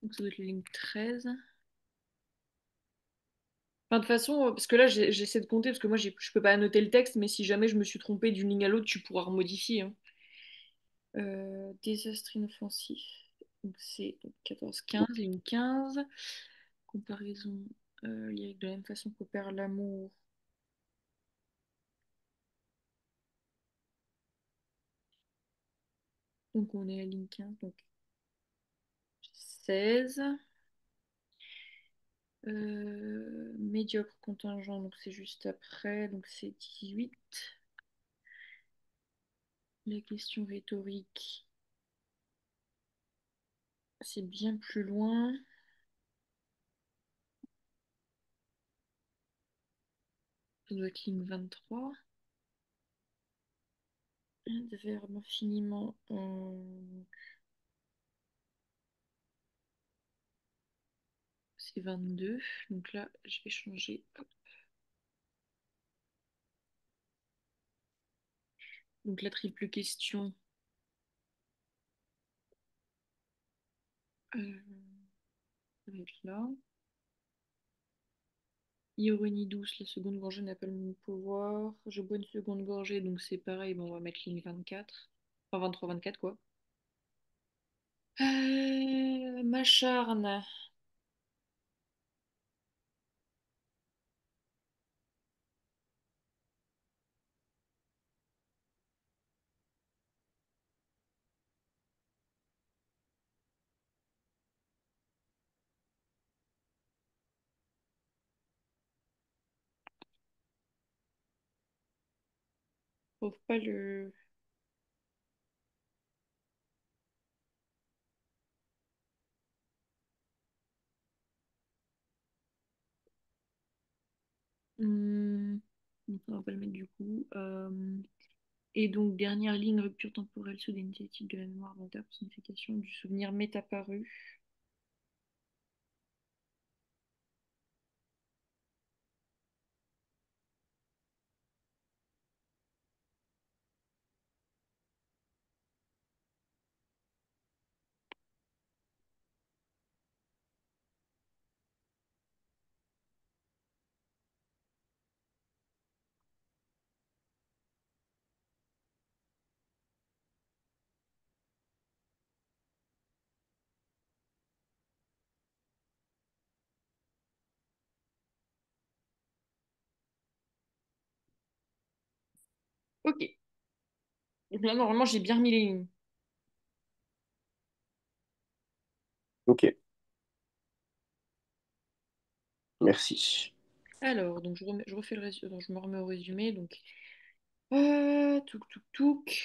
Donc ça doit être la ligne 13. Enfin, de toute façon, parce que là j'essaie de compter, parce que moi je peux pas annoter le texte, mais si jamais je me suis trompée d'une ligne à l'autre, tu pourras remodifier, hein. Désastre inoffensif. Donc c'est 14-15, ligne 15. Comparaison lyrique de la même façon qu'opère l'amour. Donc on est à ligne 15, donc 16. Médiocre contingent, donc c'est juste après, donc c'est 18. La question rhétorique, c'est bien plus loin. Ça doit être ligne 23. De verbe infiniment. C'est 22. Donc là, je vais changer. Hop. Donc la triple question. euh, Ça va être là. Ironie douce, la seconde gorgée n'a pas le même pouvoir. Je bois une seconde gorgée, donc c'est pareil. Bon, on va mettre ligne 24. Enfin 23-24 quoi. M'acharne. Je trouve pas le. Hmm, donc on va pas le mettre du coup. Et donc, dernière ligne, rupture temporelle sous l'initiative de la mémoire volontaire, personnification du souvenir m'est apparu. Ok. Donc là, normalement, j'ai bien remis les lignes. Ok, merci. Alors, donc je refais le résumé. Je me remets au résumé. Donc, touk touk touk.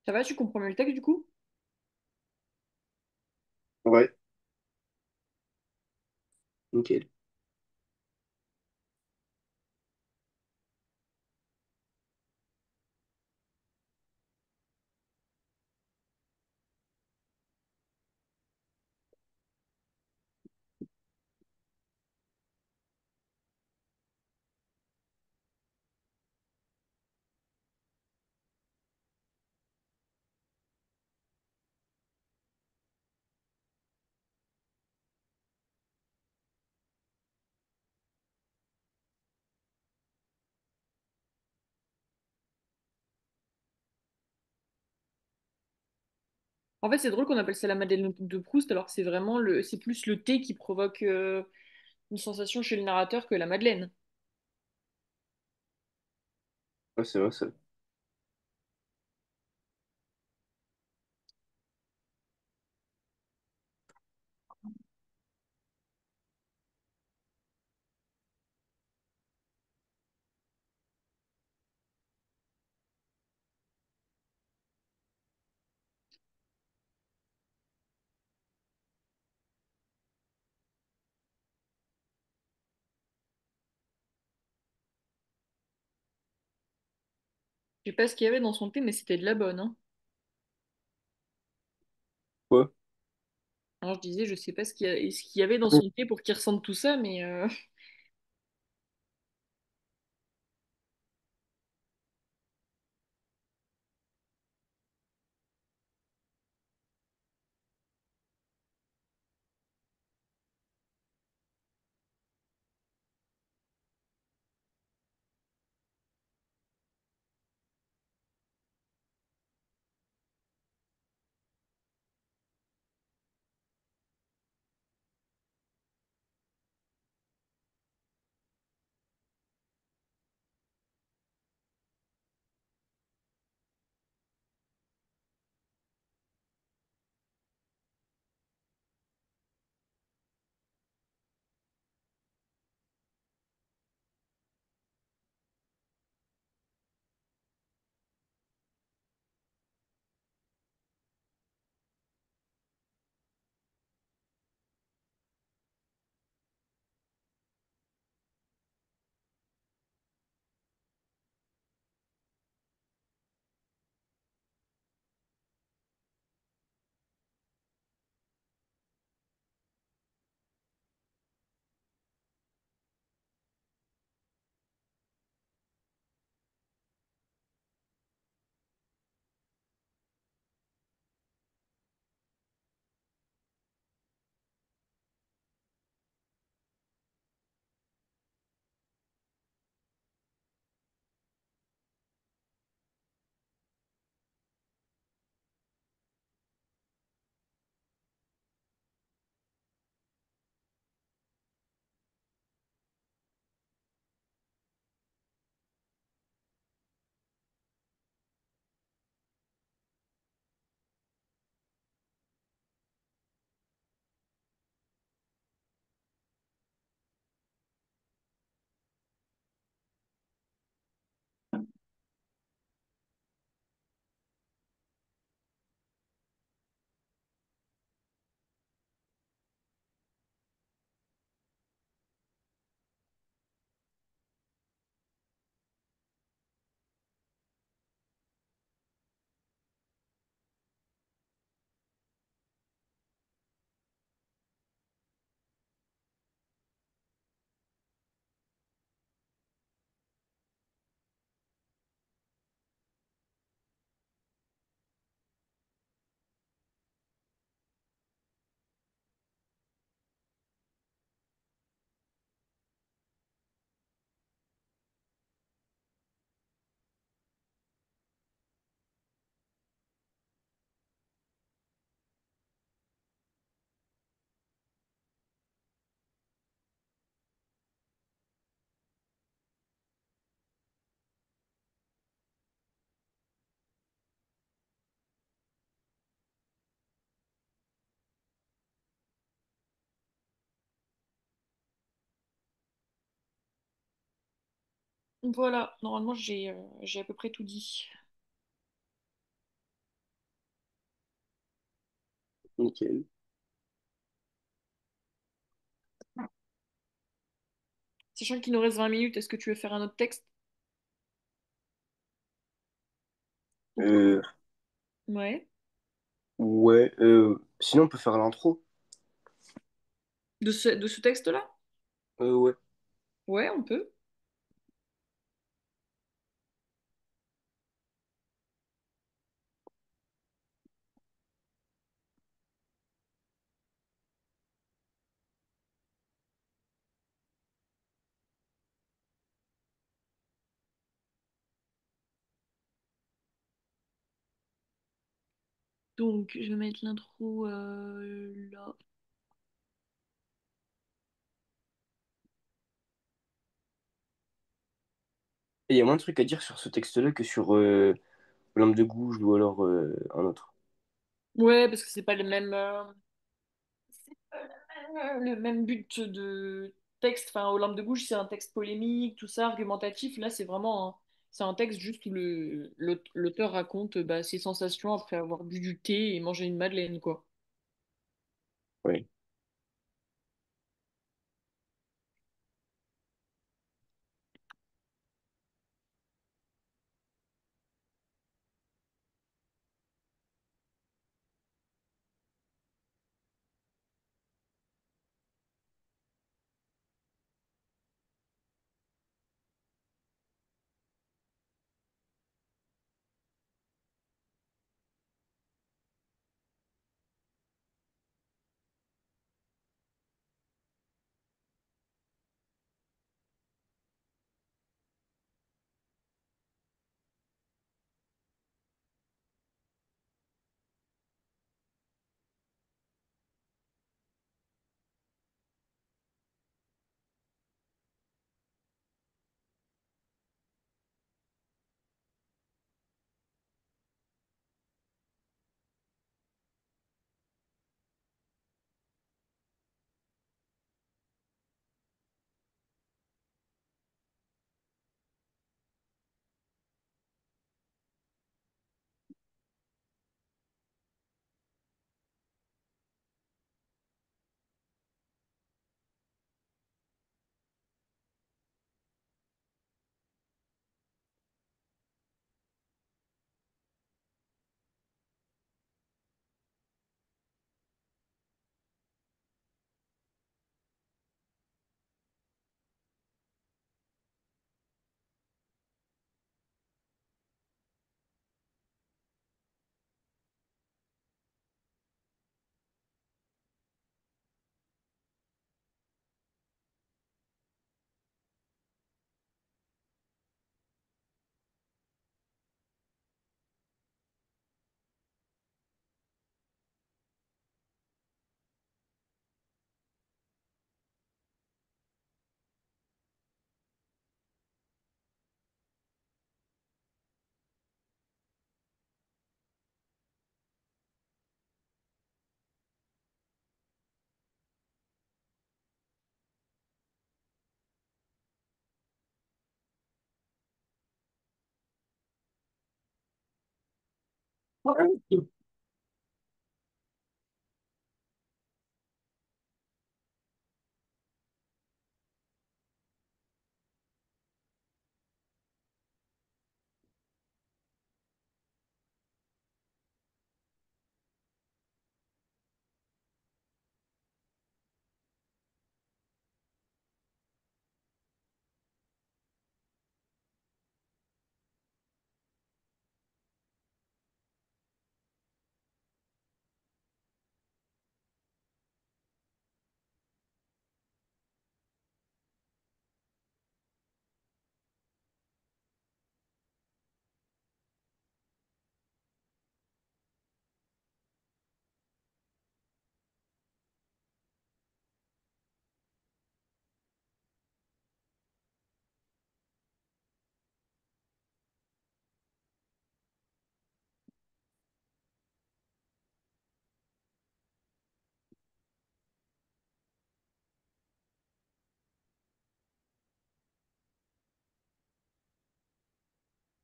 Ça va, tu comprends mieux le texte du coup? Ouais, nickel. En fait, c'est drôle qu'on appelle ça la Madeleine de Proust, alors que c'est plus le thé qui provoque une sensation chez le narrateur que la Madeleine. Ouais, c'est vrai, ça. Je sais pas ce qu'il y avait dans son thé, mais c'était de la bonne, hein. Quoi? Alors je disais, je sais pas ce qu'il y avait dans son thé pour qu'il ressente tout ça, mais Voilà, normalement j'ai à peu près tout dit. Nickel. Sachant qu'il nous reste 20 minutes, est-ce que tu veux faire un autre texte ou pas? Euh, Ouais. ouais. Sinon, on peut faire l'intro. De ce texte-là? Ouais. Ouais, on peut. Donc, je vais mettre l'intro là. Et il y a moins de trucs à dire sur ce texte-là que sur Olympe de Gouges ou alors un autre. Ouais, parce que c'est pas le même but de texte. Enfin, Olympe de Gouges, c'est un texte polémique, tout ça, argumentatif. Là, c'est un texte juste où l'auteur raconte bah, ses sensations après avoir bu du thé et mangé une madeleine, quoi. Ouais.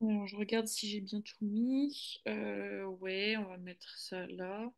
Alors, je regarde si j'ai bien tout mis. Ouais, on va mettre ça là.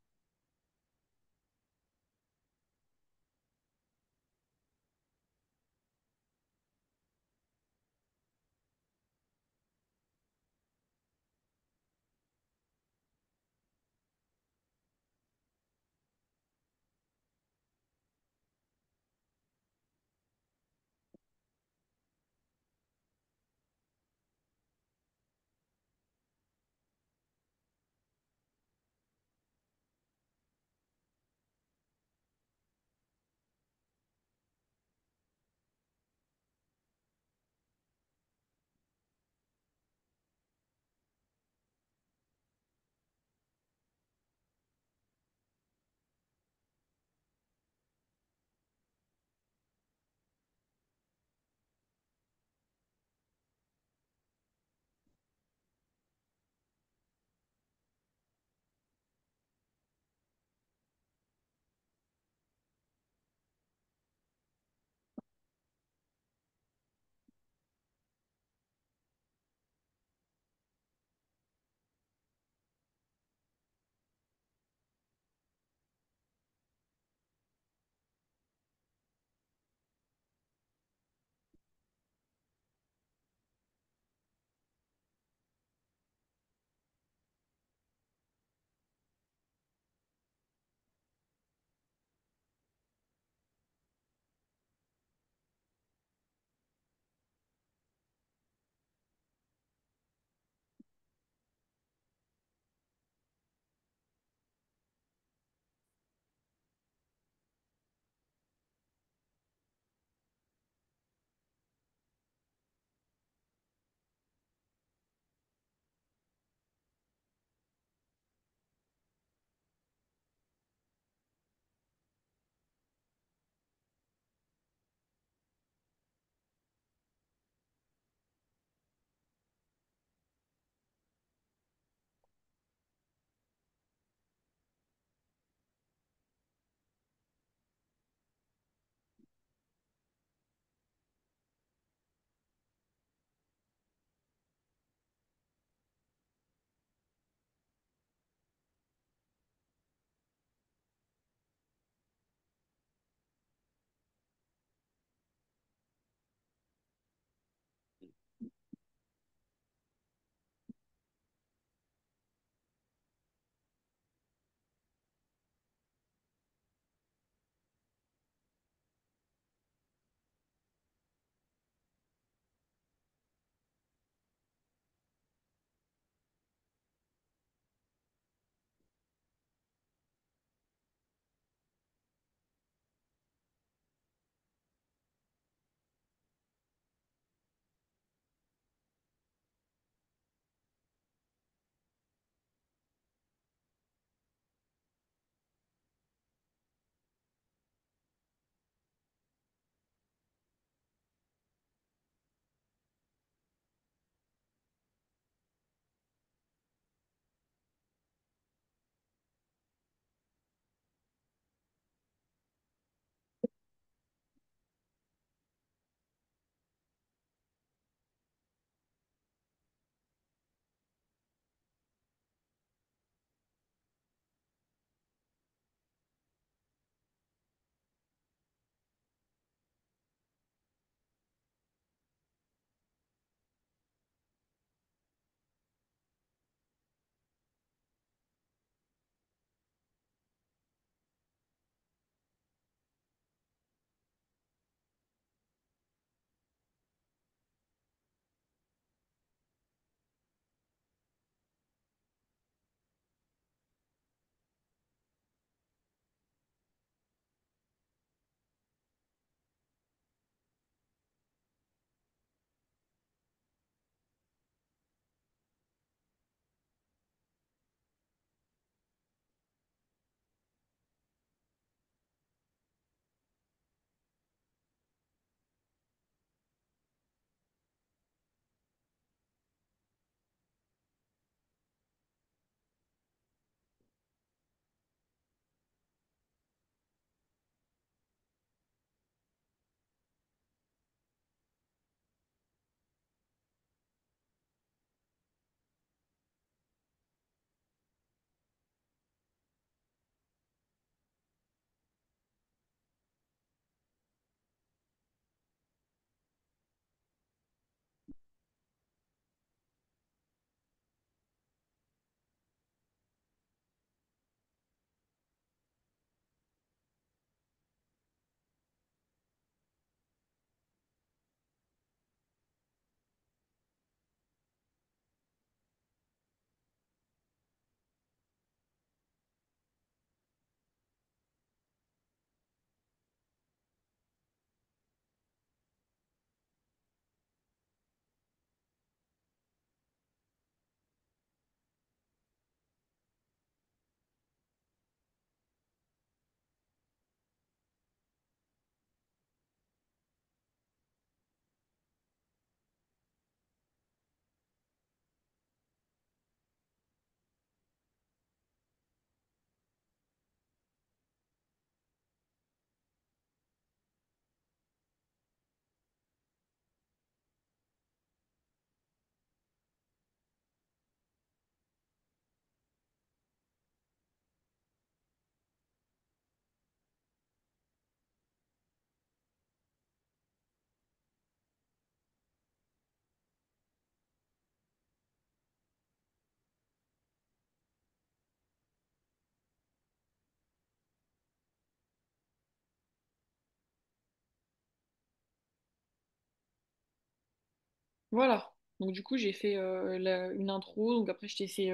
Voilà. Donc du coup, j'ai fait une intro, donc après je t'ai fait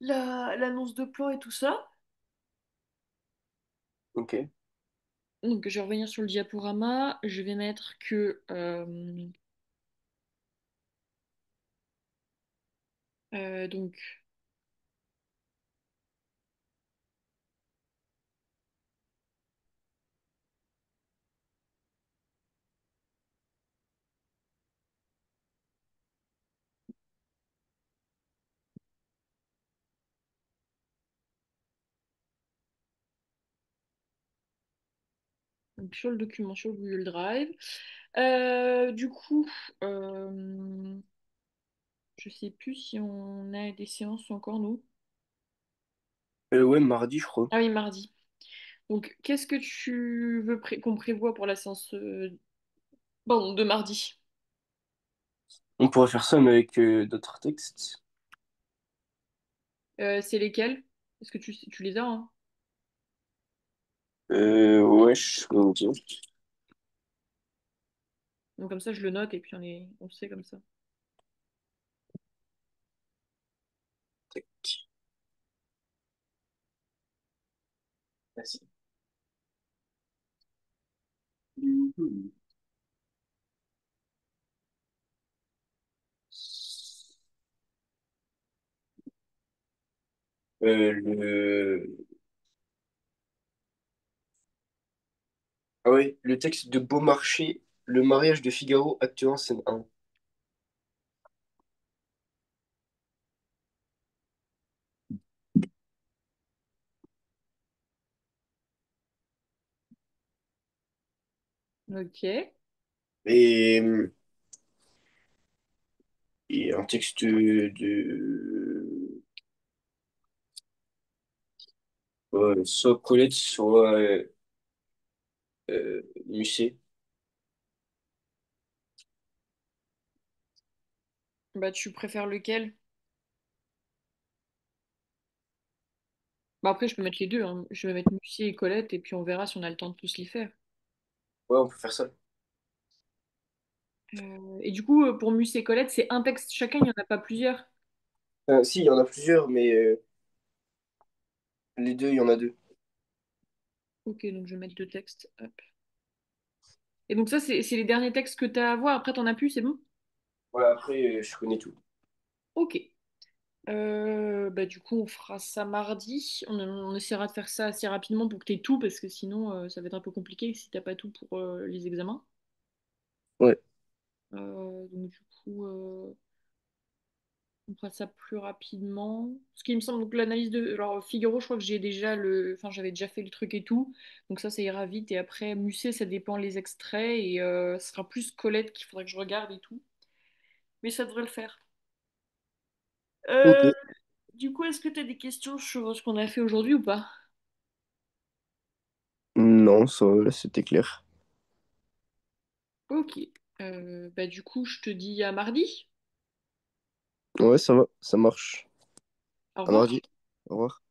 l'annonce de plan et tout ça. Ok. Donc je vais revenir sur le diaporama. Je vais mettre que donc sur le document sur Google Drive. Du coup, euh, je sais plus si on a des séances encore nous. Ouais, mardi, je crois. Ah oui, mardi. Donc qu'est-ce que tu veux qu'on prévoit pour la séance bon, de mardi? On pourrait faire ça, mais avec d'autres textes. C'est lesquels? Est-ce que tu les as, hein? Ouais, je peux vous dire. Donc comme ça, je le note et puis on sait comme ça. Tac. Merci. Mhm. Le... Ah ouais, le texte de Beaumarchais, le mariage de Figaro, acte 1, scène 1. Ok. Et, et un texte de soit Colette, soit Musset. Bah tu préfères lequel? Bah après, je peux mettre les deux, hein. Je vais mettre Lucie et Colette et puis on verra si on a le temps de tous les faire. Ouais, on peut faire ça. Et du coup, pour Lucie et Colette, c'est un texte chacun, il n'y en a pas plusieurs. Si, il y en a plusieurs, mais les deux, il y en a deux. Ok, donc je vais mettre deux textes. Hop. Et donc ça, c'est les derniers textes que tu as à voir. Après, t'en as plus, c'est bon? Voilà, après, je connais tout. Ok. Bah du coup, on fera ça mardi. On essaiera de faire ça assez rapidement pour que tu aies tout, parce que sinon, ça va être un peu compliqué si t'as pas tout pour les examens. Ouais. Donc du coup, on fera ça plus rapidement. Ce qui me semble, donc l'analyse de... Alors Figaro, je crois que j'ai déjà le... Enfin, j'avais déjà fait le truc et tout. Donc ça ira vite. Et après, Musset, ça dépend les extraits. Et ce sera plus Colette qu'il faudra que je regarde et tout. Mais ça devrait le faire. Ok. Euh, du coup, est-ce que tu as des questions sur ce qu'on a fait aujourd'hui ou pas? Non, ça, là, c'était clair. Ok. Bah du coup, je te dis à mardi. Ouais, ça va, ça marche. Au À revoir. mardi. Au revoir.